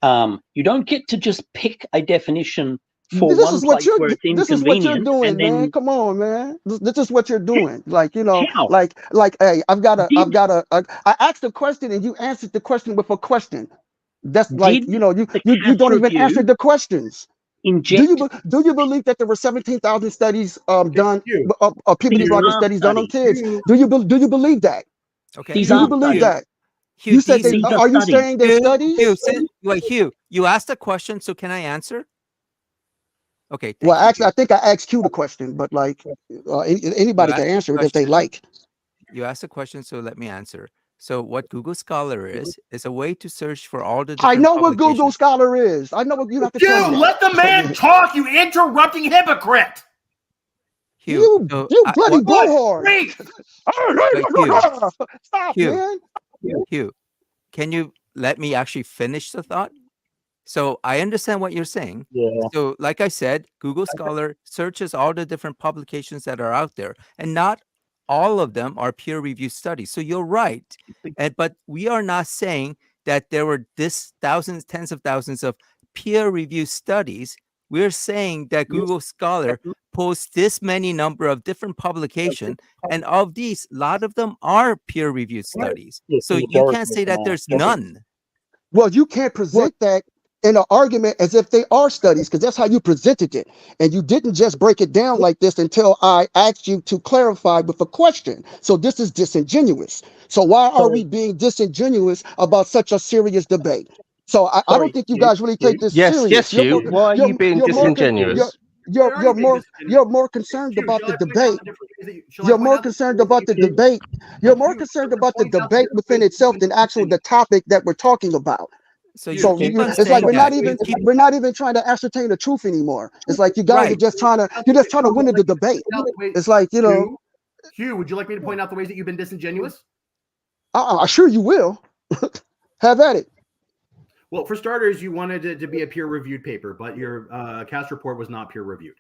You don't get to just pick a definition for This one is what place you're. where it's This is what you're inconvenient. doing, And then man. Come on, man. This is what you're doing. Like, you know, How? like, hey, I've got a. I asked a question and you answered the question with a question. That's like, Did you know, you the don't Cass even answer review the questions. inject Do you believe that there were 17,000 studies done, Hugh. puberty These blocker aren't studies done on studies. kids? Do you believe that? Okay. These Do you aren't believe studies. that? Hugh, You said these are are you studies. saying they're studies? Hugh, you asked a question, so can I answer? Okay. Thank Well, you, actually, Hugh. I think I asked you the question, but like anybody You can asked a answer it if they question. like. You asked a question, so let me answer. So what Google Scholar is a way to search for all the I different know what Google publications. Scholar is. I know what you have to tell me. Dude, That. let the man talk, you interrupting hypocrite. Hugh, You bloody blowhard. Wait. Stop, Hugh. man. Hugh, can you let me actually finish the thought? So I understand what you're saying. Yeah. So like I said, Google Scholar searches all the different publications that are out there, and not all of them are peer-reviewed studies. So you're right. But we are not saying that there were thousands, tens of thousands of peer-reviewed studies. We're saying that Google Scholar posts this many number of different publications, and of these, a lot of them are peer-reviewed studies. Yes, So the you majority can't of say them that are. there's none. Well, you can't present that in an argument as if they are studies, because that's how you presented it. And you didn't just break it down like this until I asked you to clarify with a question. So this is disingenuous. So why are we being disingenuous about such a serious debate? So I don't think you guys really take this Yes, serious. Hugh. Why are you being disingenuous? You're more concerned about the debate. You're more concerned about the debate. You're more concerned about the debate within itself than actual the topic that we're talking about. So you So keep on it's like saying we're not that. even trying to ascertain the truth anymore. It's like you guys are just trying to win the debate. It's like, you know, Hugh, would you like me to point out the ways that you've been disingenuous? I'm sure you will. Have at it. Well, for starters, you wanted it to be a peer-reviewed paper, but your Cass report was not peer-reviewed.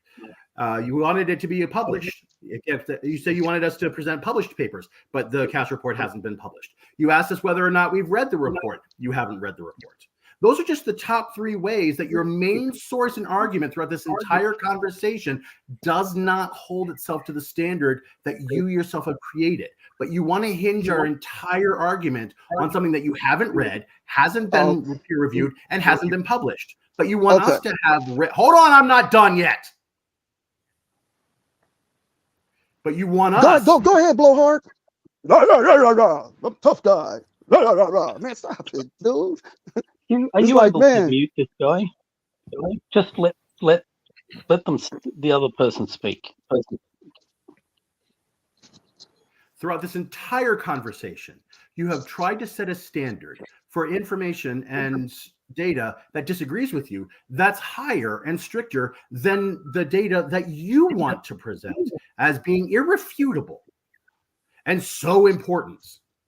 You wanted it to be published. You say you wanted us to present published papers, but the Cass report hasn't been published. You asked us whether or not we've read the report. You haven't read the report. Those are just the top three ways that your main source and argument throughout this entire conversation does not hold itself to the standard that you yourself have created. But you want to hinge our entire argument on something that you haven't read, hasn't been peer-reviewed, and hasn't been published. But you want us to have hold on, I'm not done yet. But you want us. Go ahead, blowhard. I'm a tough guy. Man, stop it, dude. Are you able to mute this guy? Just let them, the other person speak. Throughout this entire conversation, you have tried to set a standard for information and data that disagrees with you that's higher and stricter than the data that you want to present as being irrefutable and so important.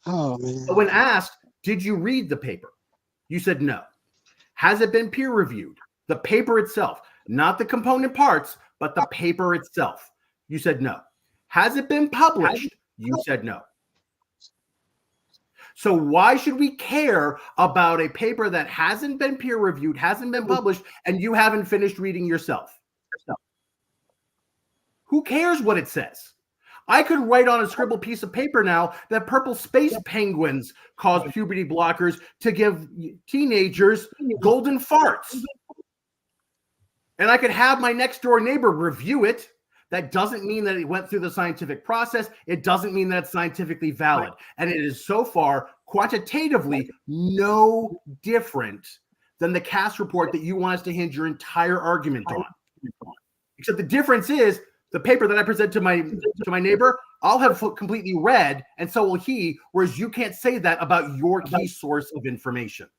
Oh, man. But when asked, did you read the paper? You said no. Has it been peer reviewed? The paper itself, not the component parts, but the paper itself. You said no. Has it been published? You said no. So why should we care about a paper that hasn't been peer reviewed, hasn't been published, and you haven't finished reading yourself? Who cares what it says? I could write on a scribbled piece of paper now that purple space penguins cause puberty blockers to give teenagers golden farts. And I could have my next door neighbor review it. That doesn't mean that it went through the scientific process. It doesn't mean that it's scientifically valid. And it is so far quantitatively no different than the Cass report that you want us to hinge your entire argument on. Except the difference is the paper that I present to my neighbor, I'll have completely read, and so will he, whereas you can't say that about your key source of information.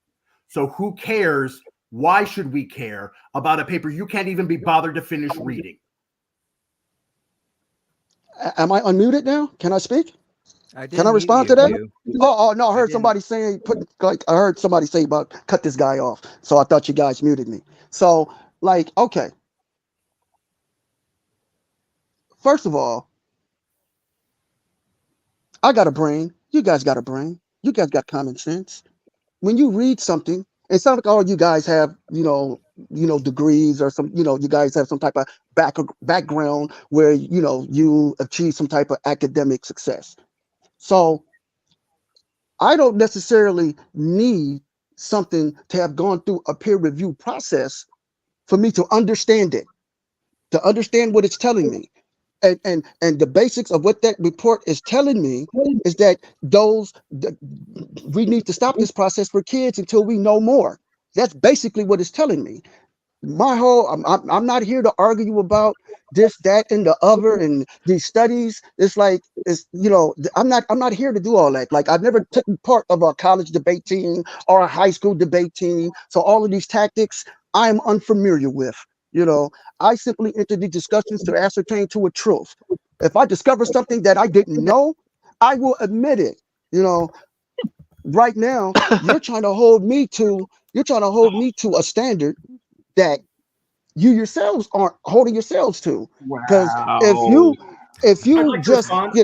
So who cares? Why should we care about a paper you can't even be bothered to finish reading? Am I unmuted now? Can I speak? Can I mute respond you, to that? Hugh. Oh no, I heard didn't. somebody saying I heard somebody say about cut this guy off. So I thought you guys muted me. So like, okay. First of all, I got a brain. You guys got a brain. You guys got common sense. When you read something, it's not like all you guys have, degrees or some, you guys have some type of background where, you achieve some type of academic success. So I don't necessarily need something to have gone through a peer review process for me to understand it, to understand what it's telling me. And the basics of what that report is telling me is that we need to stop this process for kids until we know more. That's basically what it's telling me. I'm not here to argue about this, that, and the other, and these studies. I'm not here to do all that. Like, I've never taken part of a college debate team or a high school debate team. So all of these tactics I'm unfamiliar with. I simply enter these discussions to ascertain to a truth. If I discover something that I didn't know, I will admit it. Right now, you're trying to hold me to a standard that you yourselves aren't holding yourselves to. Because if you just hold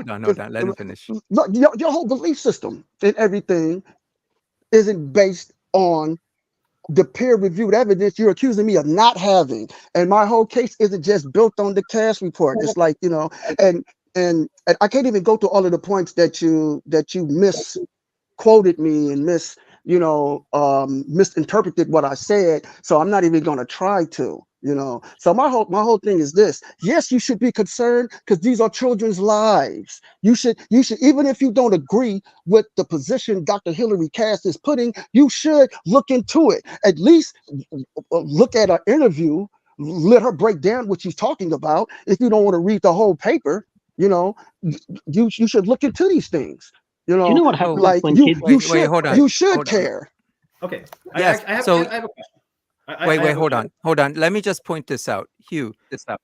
on, let him finish. Look, your whole belief system and everything isn't based on the peer-reviewed evidence you're accusing me of not having. And my whole case isn't just built on the Cass report. It's like, and I can't even go through all of the points that you misquoted me and misinterpreted what I said. So I'm not even going to try to. So my whole thing is this. Yes, you should be concerned because these are children's lives. You should, even if you don't agree with the position Dr. Hillary Cass is putting, you should look into it. At least look at an interview, let her break down what she's talking about. If you don't want to read the whole paper, you should look into these things. Do you know what happens like when you, kids... you should, hold on. you should Hold on. care. Okay. Yes, I have so- a question. Hold on. Let me just point this out. Hugh,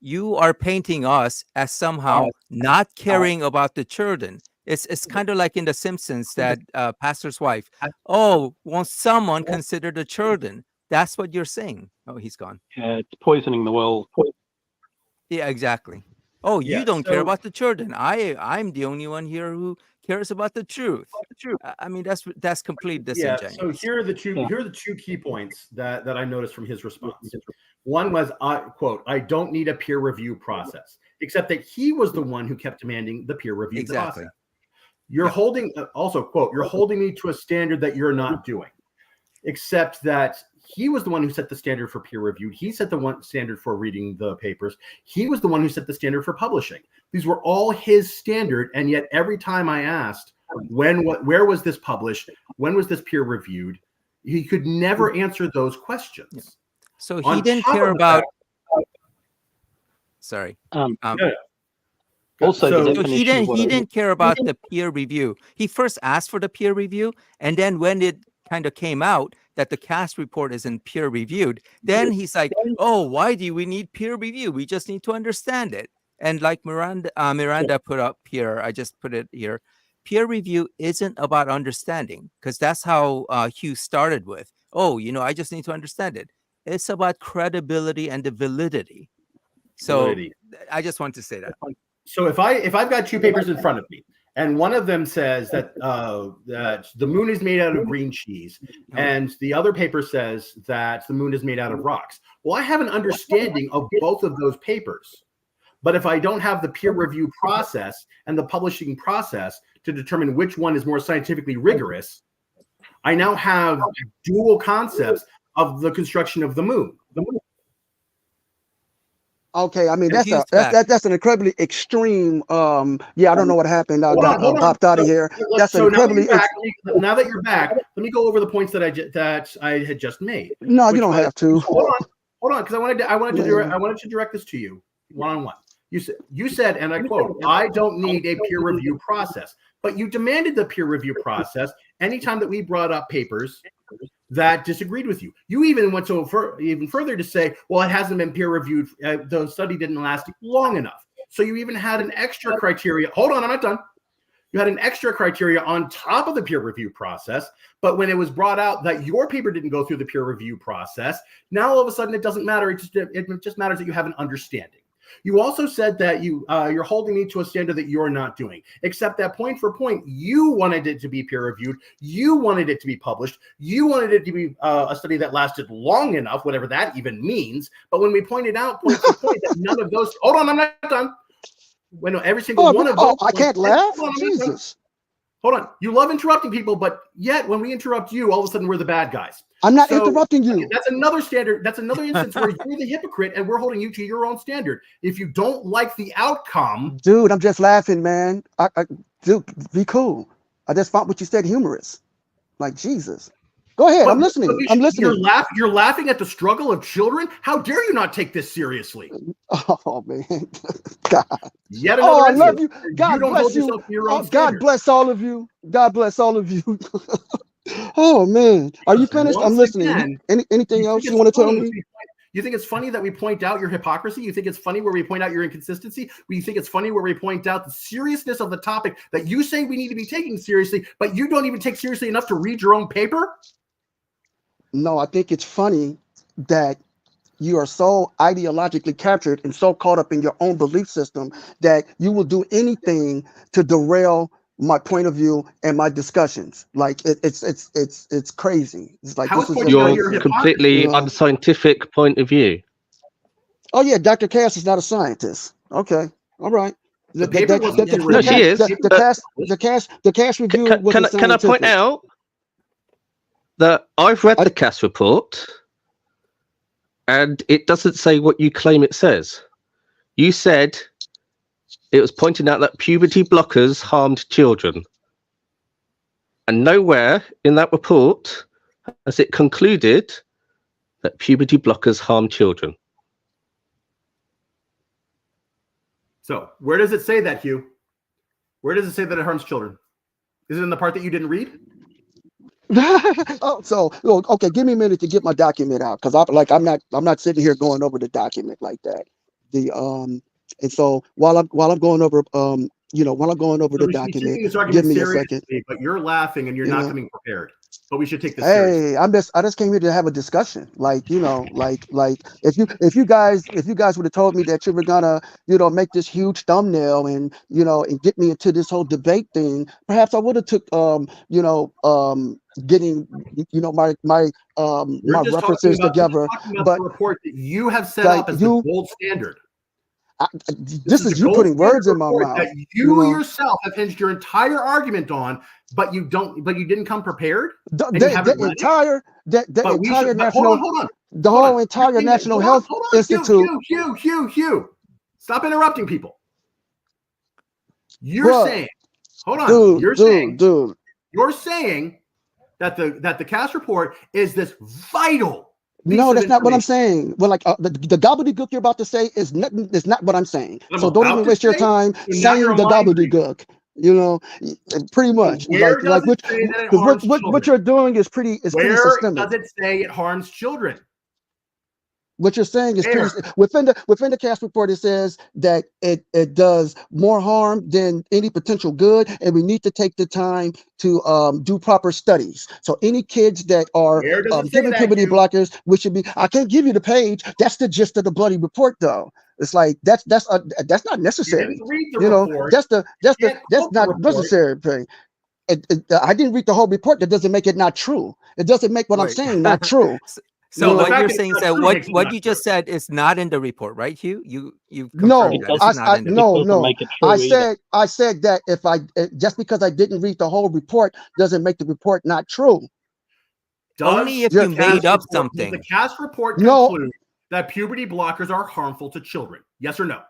you are painting us as somehow not caring about the children. It's kind of like in The Simpsons, that pastor's wife. Oh, won't someone consider the children? That's what you're saying. Oh, he's gone. It's poisoning the well. Yeah, exactly. Oh, you Yeah, don't care so- about the children. I'm the only one here who cares about the truth. I mean, that's complete disingenuous. So here are the two key points that I noticed from his response. One was, quote, I don't need a peer review process, except that he was the one who kept demanding the peer review process. You're holding, also, quote, you're holding me to a standard that you're not doing, except that he was the one who set the standard for peer review. He set the standard for reading the papers. He was the one who set the standard for publishing. These were all his standard. And yet every time I asked, where was this published? When was this peer reviewed? He could never answer those questions. So he didn't care about. Sorry. Also, So he didn't care about the peer review. He first asked for the peer review, and then when it kind of came out that the Cass report isn't peer reviewed, then he's like, oh, why do we need peer review? We just need to understand it. And like Miranda put up here, I just put it here, peer review isn't about understanding, because that's how Hugh started with. Oh, I just need to understand it. It's about credibility and the validity. So I just want to say that. So if I've got two papers in front of me, And one of them says that that the moon is made out of green cheese, and the other paper says that the moon is made out of rocks. Well, I have an understanding of both of those papers, but if I don't have the peer review process and the publishing process to determine which one is more scientifically rigorous, I now have dual concepts of the construction of the moon. Okay, I mean Yeah, that's an incredibly extreme. Yeah, I don't know what happened. I got popped out of here. That's So incredibly. now that you're back, let me go over the points that I had just made. No, you don't have to. Hold on, because I wanted to direct this to you one-on-one. You said, and I quote, "I don't need a peer review process," but you demanded the peer review process anytime that we brought up papers that disagreed with you. You even went even further to say, well, it hasn't been peer reviewed. The study didn't last long enough. So you even had an extra criteria. Hold on, I'm not done. You had an extra criteria on top of the peer review process. But when it was brought out that your paper didn't go through the peer review process, now all of a sudden it doesn't matter. It just matters that you have an understanding. You also said that you're holding me to a standard that you're not doing, except that point for point, you wanted it to be peer reviewed. You wanted it to be published. You wanted it to be a study that lasted long enough, whatever that even means. But when we pointed out point for point that none of those, hold on, I'm not done. When every single one of those, I can't laugh. Jesus. Hold on. You love interrupting people, but yet when we interrupt you, all of a sudden we're the bad guys. I'm not interrupting you. That's another standard. That's another instance where you're the hypocrite and we're holding you to your own standard. If you don't like the outcome. Dude, I'm just laughing, man. Dude, be cool. I just found what you said humorous. Like, Jesus. Go ahead. I'm listening. I'm listening. You're laughing at the struggle of children? How dare you not take this seriously? Oh, man. God. Yet another I love you. God bless you. God bless all of you. God bless all of you. Oh, man. Are you finished? I'm listening. Again, anything else you want to tell me? You think it's funny that we point out your hypocrisy? You think it's funny where we point out your inconsistency? You think it's funny where we point out the seriousness of the topic that you say we need to be taking seriously, but you don't even take seriously enough to read your own paper? No, I think it's funny that you are so ideologically captured and so caught up in your own belief system that you will do anything to derail my point of view and my discussions. Like it's crazy. It's like this is your completely unscientific point of view. Oh yeah, Dr. Cass is not a scientist. Okay, all right. No, she is. The Cass review. Can I point out that I've read the Cass report, and it doesn't say what you claim it says. You said it was pointing out that puberty blockers harmed children. And nowhere in that report has it concluded that puberty blockers harm children. So where does it say that, Hugh? Where does it say that it harms children? Is it in the part that you didn't read? Okay, give me a minute to get my document out, because I'm not sitting here going over the document like that. And so while I'm going over the document, give me a second. But you're laughing and you're not coming prepared. But we should take this seriously. I just came here to have a discussion. Like if you guys would have told me that you were gonna make this huge thumbnail and get me into this whole debate thing, perhaps I would have took getting my references together. But the report that you have set up as the gold standard. This is you putting words in my mouth. That you yourself have hinged your entire argument on, but you didn't come prepared. The whole entire National Health Institute. Hugh, stop interrupting people. You're saying, hold on. Dude, you're saying that the Cass report is this vital. No, that's not what I'm saying. Well, like the gobbledygook you're about to say is not what I'm saying. So don't even waste your time saying the gobbledygook. Pretty much. What you're doing is pretty systemic. Where does it say it harms children? What you're saying is within the Cass report, it says that it does more harm than any potential good, and we need to take the time to do proper studies. So any kids that are given puberty blockers, we should be. I can't give you the page. That's the gist of the bloody report, though. It's like that's not necessary. Read the You know, report. that's Quote the not report. necessary thing. I didn't read the whole report. That doesn't make it not true. It doesn't make what I'm saying not true. So No, the what fact you're that it's saying is not that true what makes it what not you true. just said is not in the report, right, Hugh? You No, confirmed that it's not in the report. no. make it true I said that if just because I didn't read the whole report doesn't make the report not true. Only if the you made CAS up report- something. Does the CAS report No. conclude that puberty blockers are harmful to children? Yes or no?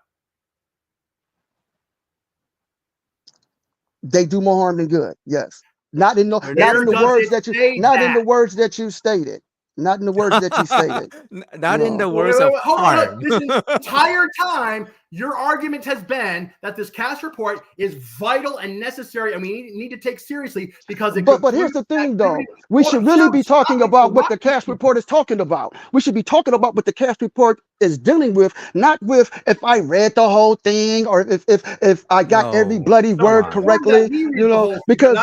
They do more harm than good. Yes. Not in the Where words does that it say you not in the that? words that you stated. Not in the words that you stated. Not in the No. words of Hold on. harm. This entire time, your argument has been that this CAS report is vital and necessary, and we need to take seriously because it. But here's the thing, though. We Hold should on, really be stop talking it, about what the stop CAS it. report is talking about. We should be talking about what the CAS report is dealing with, not with if I read the whole thing or if I got every No, bloody come word on. correctly. You know, because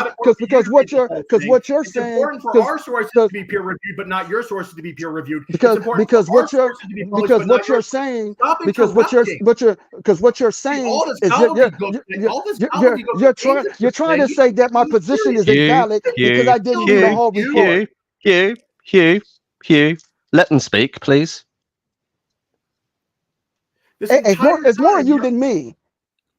what you're it's saying. important for our sources to be peer reviewed, but not your sources to be peer reviewed. Because what you're saying you're trying to say that my position is invalid because I didn't read the whole report. Hugh, let them speak, please. It's more of you than me.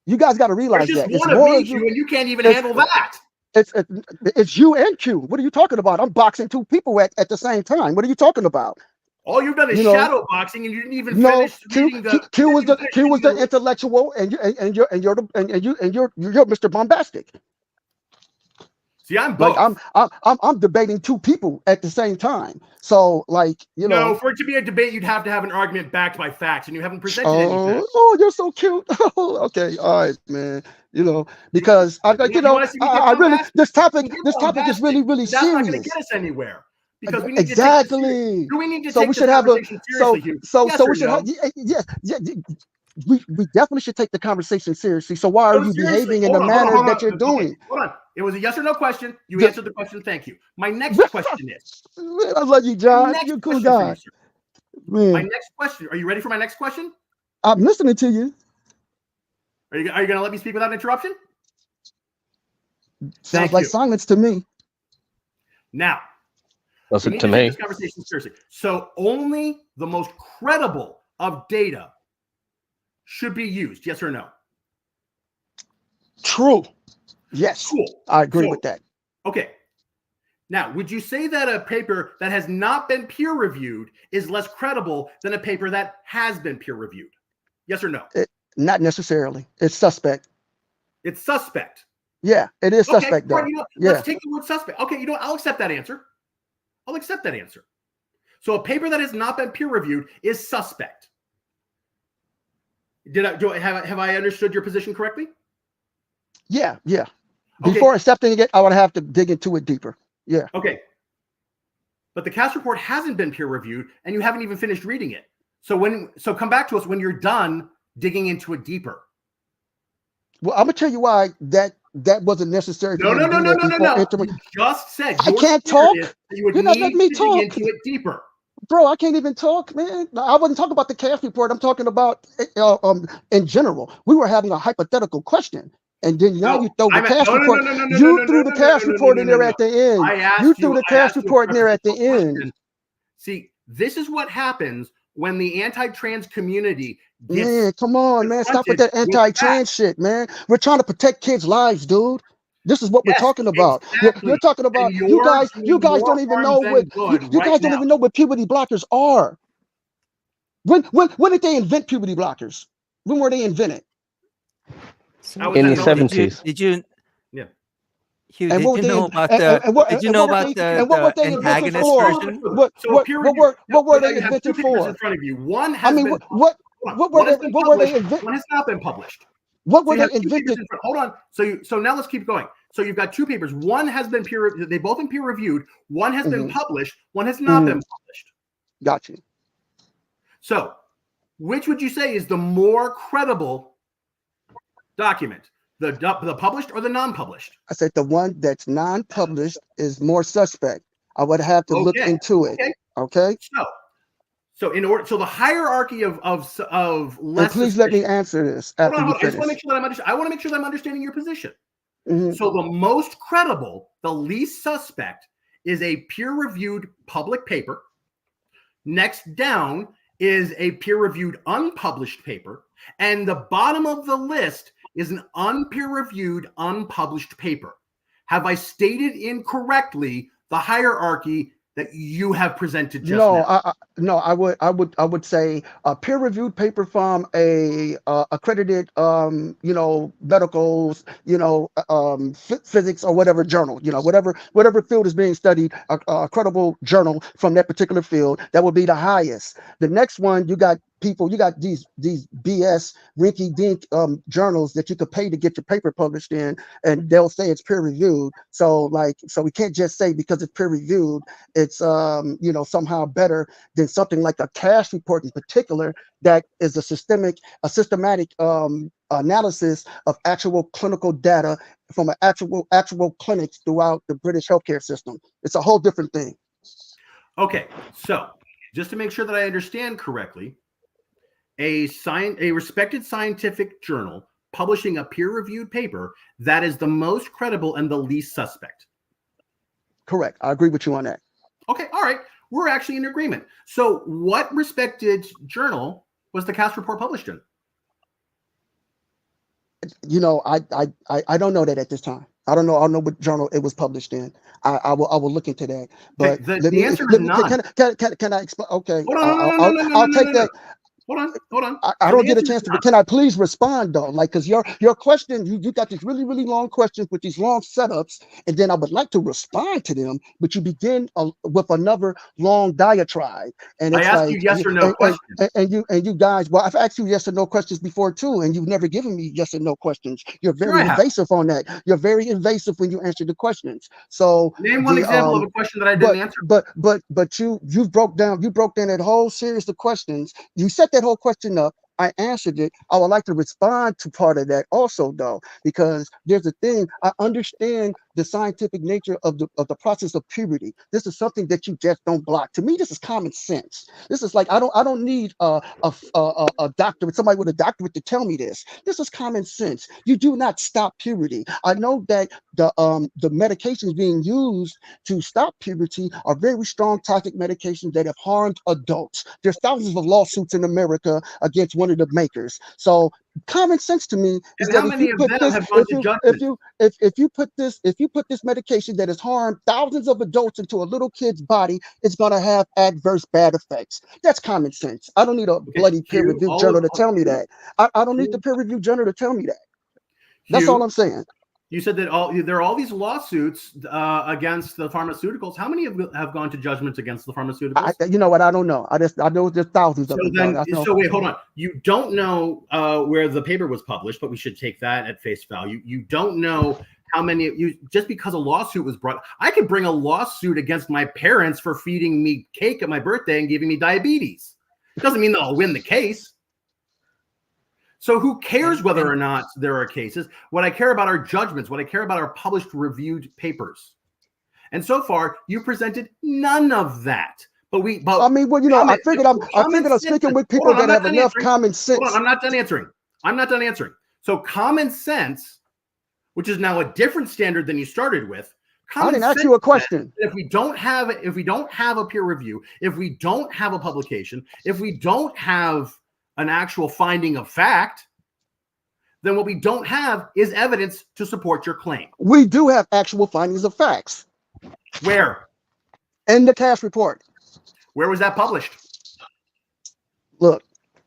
You guys got to realize that it's more of you, and you can't even handle that. It's you and Q. What are you talking about? I'm boxing two people at the same time. What are you talking about? All you've done is shadow boxing, and you didn't even finish reading the. Q was the intellectual, and you're Mr. Bombastic. See, I'm both. Like I'm debating two people at the same time. So like No, for it to be a debate, you'd have to have an argument backed by facts, and you haven't presented any facts. Oh, you're so cute. Okay, all right, man. Because I really this topic is really serious. That's not going to get us anywhere. Because we need exactly. to take do we need to so take we this should have conversation seriously, Hugh? we should have we definitely should take the conversation seriously. So why are you behaving in the manner that you're doing? Hold on. It was a yes or no question. You answered the question. Thank you. My next question is. I love you, John. You're a cool guy. My next question. Are you ready for my next question? I'm listening to you. Are you going to let me speak without interruption? Sounds like silence to me. Now. Doesn't to me. This conversation seriously. So only the most credible of data should be used. Yes or no? True. Yes. Cool. I agree with that. Okay. Now, would you say that a paper that has not been peer reviewed is less credible than a paper that has been peer reviewed? Yes or no? Not necessarily. It's suspect. It's suspect. Yeah, it is suspect, though. Let's take the word suspect. Okay, I'll accept that answer. I'll accept that answer. So a paper that has not been peer reviewed is suspect. Have I understood your position correctly? Yeah. Okay. Before accepting it, I would have to dig into it deeper. Yeah. Okay. But the CAS report hasn't been peer reviewed, and you haven't even finished reading it. So come back to us when you're done digging into it deeper. Well, I'm gonna tell you why that wasn't necessary. No. You just said I can't talk. You would need to dig into it deeper. Bro, I can't even talk, man. I wasn't talking about the CAS report. I'm talking about in general. We were having a hypothetical question, and then now you throw the CAS report. You threw the CAS report in there at the end. You threw the CAS report in there at the end. See, this is what happens when the anti-trans community gets come on, man. Stop with that anti-trans shit, man. We're trying to protect kids' lives, dude. This is what we're talking about. Exactly. You're talking about you guys don't even know what you guys don't even know what puberty blockers are. When did they invent puberty blockers? When were they invented? In the 70s. Did you? Yeah. Hugh, did you know about the antagonist version? What were they invented for? In front of you. One has not been published. What were they invented? Hold on. So now let's keep going. So you've got two papers. One has been they both been peer reviewed. One has been published. One has not been published. Gotcha. So which would you say is the more credible document? The published or the non-published? I said the one that's non-published is more suspect. I would have to look into it. Okay. So so the hierarchy of less. And please let me answer this after you I just finish. want to make sure that I want to make sure that I'm understanding your position. Mhm. So the most credible, the least suspect, is a peer-reviewed public paper. Next down is a peer-reviewed unpublished paper, and the bottom of the list is an unpeer-reviewed unpublished paper. Have I stated incorrectly the hierarchy that you have presented just now? I would say a peer-reviewed paper from a accredited medical physics or whatever journal, whatever field is being studied, a credible journal from that particular field, that would be the highest. The next one, you got these BS rinky-dink journals that you could pay to get your paper published in, and they'll say it's peer-reviewed. So we can't just say because it's peer-reviewed it's somehow better than something like a cash report in particular that is a systematic analysis of actual clinical data from an actual clinics throughout the British healthcare system. It's a whole different thing. Okay, so just to make sure that I understand correctly, a respected scientific journal publishing a peer-reviewed paper, that is the most credible and the least suspect. Correct. I agree with you on that. Okay, all right. We're actually in agreement. So what respected journal was the cast report published in? I don't know that at this time. I don't know what journal it was published in. I will look into that. But okay, the answer is none. Can I explain? Okay, I'll take that. Hold on. I don't get a chance to, but can I please respond though? Like, because your question, you got these really, really long questions with these long setups, and then I would like to respond to them, but you begin with another long diatribe. And it's I asked you yes or no questions. And you guys, well, I've asked you yes or no questions before too, and you've never given me yes or no questions. You're very invasive on that. You're very invasive when you answer the questions. So name one example of a question that I didn't answer. But you broke down that whole series of questions. You set that whole question up. I answered it. I would like to respond to part of that also, though, because there's a thing. I understand the scientific nature of the process of puberty. This is something that you just don't block. To me, this is common sense. This is like I don't need a doctorate, somebody with a doctorate to tell me this. This is common sense. You do not stop puberty. I know that the medications being used to stop puberty are very strong toxic medications that have harmed adults. There's thousands of lawsuits in America against one of the makers. So common sense to me is that if you put this medication that has harmed thousands of adults into a little kid's body, it's going to have adverse bad effects. That's common sense. I don't need a bloody peer-reviewed journal to tell me that. I don't need the peer-reviewed journal to tell me that. That's all I'm saying. You said that there are all these lawsuits against the pharmaceuticals. How many have gone to judgments against the pharmaceuticals? You know what? I don't know. I know there's thousands of them. So wait, hold on. You don't know where the paper was published, but we should take that at face value. You don't know how many just because a lawsuit was brought. I could bring a lawsuit against my parents for feeding me cake at my birthday and giving me diabetes. It doesn't mean that I'll win the case. So who cares whether or not there are cases? What I care about are judgments. What I care about are published, reviewed papers. And so far, you presented none of that. I figured I'm speaking with people that have enough common sense. Hold on, I'm not done answering. So common sense, which is now a different standard than you started with. I didn't ask you a question. If we don't have a peer review, if we don't have a publication, if we don't have an actual finding of fact, then what we don't have is evidence to support your claim. We do have actual findings of facts. Where? In the cast report. Where was that published? Look,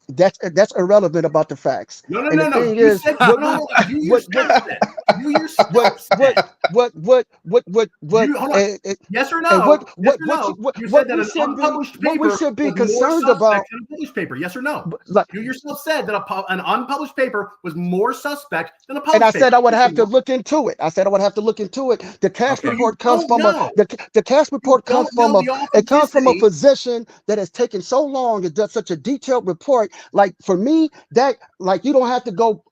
that's irrelevant about the facts. No. You said yes or no? You said that an unpublished paper we should be concerned about than a published paper. Yes or no? You yourself said that an unpublished paper was more suspect than a published paper. And I said I would have to look into it. The cast report comes from the cast report comes from a physician that has taken so long and does such a detailed report. Like for me, that like you don't have to go.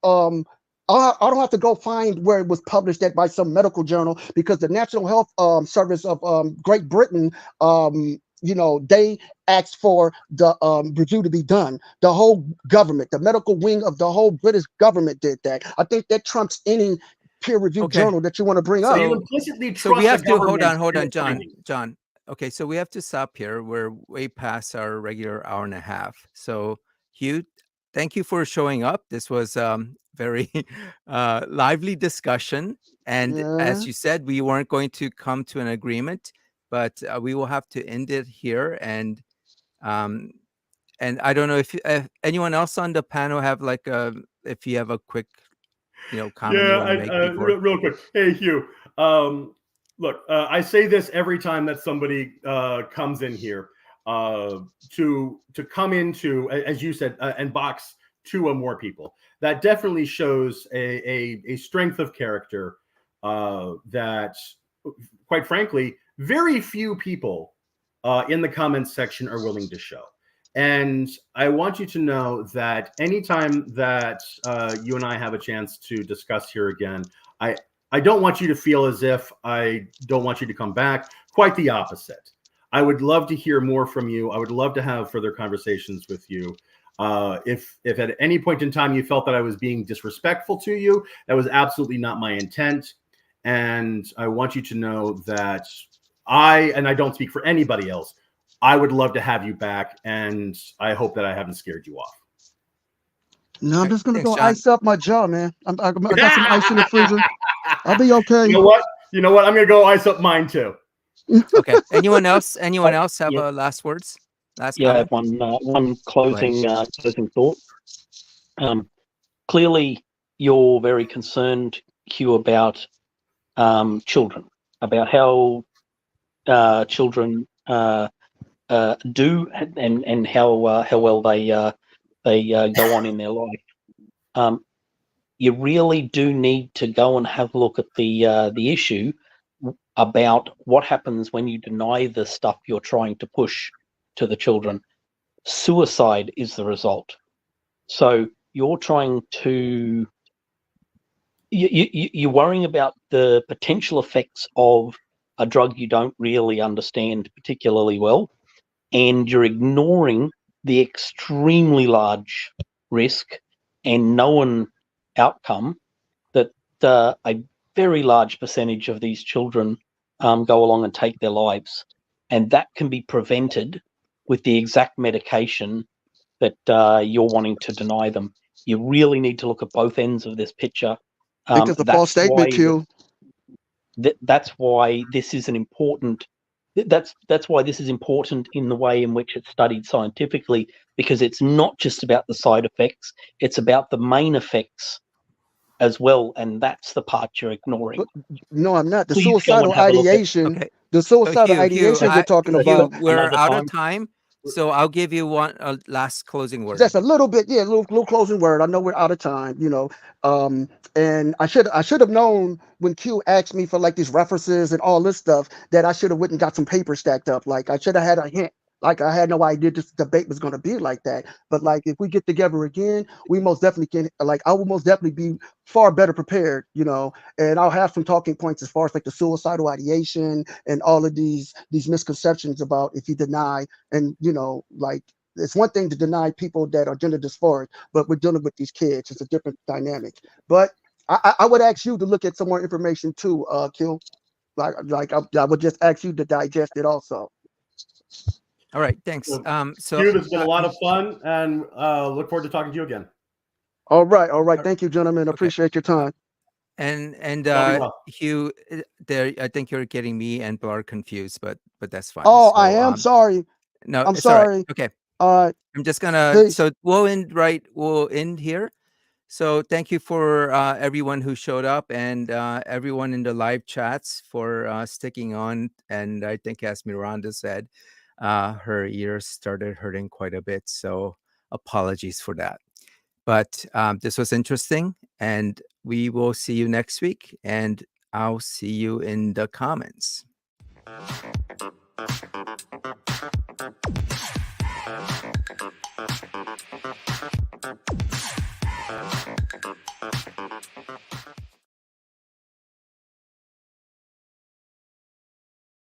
I don't have to go find where it was published by some medical journal because the National Health Service of Great Britain they asked for the review to be done. The whole government, the medical wing of the whole British government did that. I think that trumps any peer-reviewed journal that you want to bring So up. you implicitly trust So we have the to hold government on, John. findings. John. Okay, so we have to stop here. We're way past our regular hour and a half. So Hugh, thank you for showing up. This was very lively discussion. And as you said, we weren't going to come to an agreement, but we will have to end it here. And I don't know if anyone else on the panel have like if you have a quick, comment you want to make before. Real quick. Hey, Hugh. Look, I say this every time that somebody comes in here to come into, as you said, and box 2 or more people. That definitely shows a strength of character that, quite frankly, very few people in the comments section are willing to show. And I want you to know that anytime that you and I have a chance to discuss here again, I don't want you to feel as if I don't want you to come back. Quite the opposite. I would love to hear more from you. I would love to have further conversations with you. If at any point in time you felt that I was being disrespectful to you, that was absolutely not my intent. And I want you to know that I don't speak for anybody else, I would love to have you back, and I hope that I haven't scared you off. No, I'm just gonna go ice up my jaw, man. I got some ice in the freezer. I'll be okay. You know what? I'm gonna go ice up mine too. Okay. Anyone else have last words? Last comment? I have one closing thought. Clearly, you're very concerned, Hugh, about children, about how children do and how well they go on in their life. You really do need to go and have a look at the issue about what happens when you deny the stuff you're trying to push to the children. Suicide is the result. So you're trying to you're worrying about the potential effects of a drug you don't really understand particularly well, and you're ignoring the extremely large risk and known outcome that a very large percentage of these children go along and take their lives, and that can be prevented with the exact medication that you're wanting to deny them. You really need to look at both ends of this picture. I think it's a false statement, Hugh. That's why this is an important. That's why this is important in the way in which it's studied scientifically, because it's not just about the side effects; it's about the main effects as well, and that's the part you're ignoring. But, no, I'm not. The Please suicidal ideation. Okay. The suicidal ideation you're talking about. We're out of time, so I'll give you one last closing word. Just a little bit, a little closing word. I know we're out of time, and I should have known when Q asked me for like these references and all this stuff that I should have went and got some paper stacked up. Like I should have had a hint. Like I had no idea this debate was going to be like that. But like if we get together again, we most definitely can. Like I will most definitely be far better prepared, and I'll have some talking points as far as like the suicidal ideation and all of these misconceptions about if you deny and like. It's one thing to deny people that are gender dysphoric, but we're dealing with these kids. It's a different dynamic. But I would ask you to look at some more information too, Q. Like I would just ask you to digest it also. All right, thanks. So Hugh, this has been a lot of fun, and look forward to talking to you again. All right. Thank you, gentlemen. Appreciate your time. And Hugh, there, I think you're getting me and Bart confused, but that's fine. Oh, so, I am sorry. No, I'm sorry. Right. Okay. I'm just gonna. So we'll end here. So thank you for everyone who showed up and everyone in the live chats for sticking on. And I think, as Miranda said, her ears started hurting quite a bit. So apologies for that. But this was interesting, and we will see you next week. And I'll see you in the comments.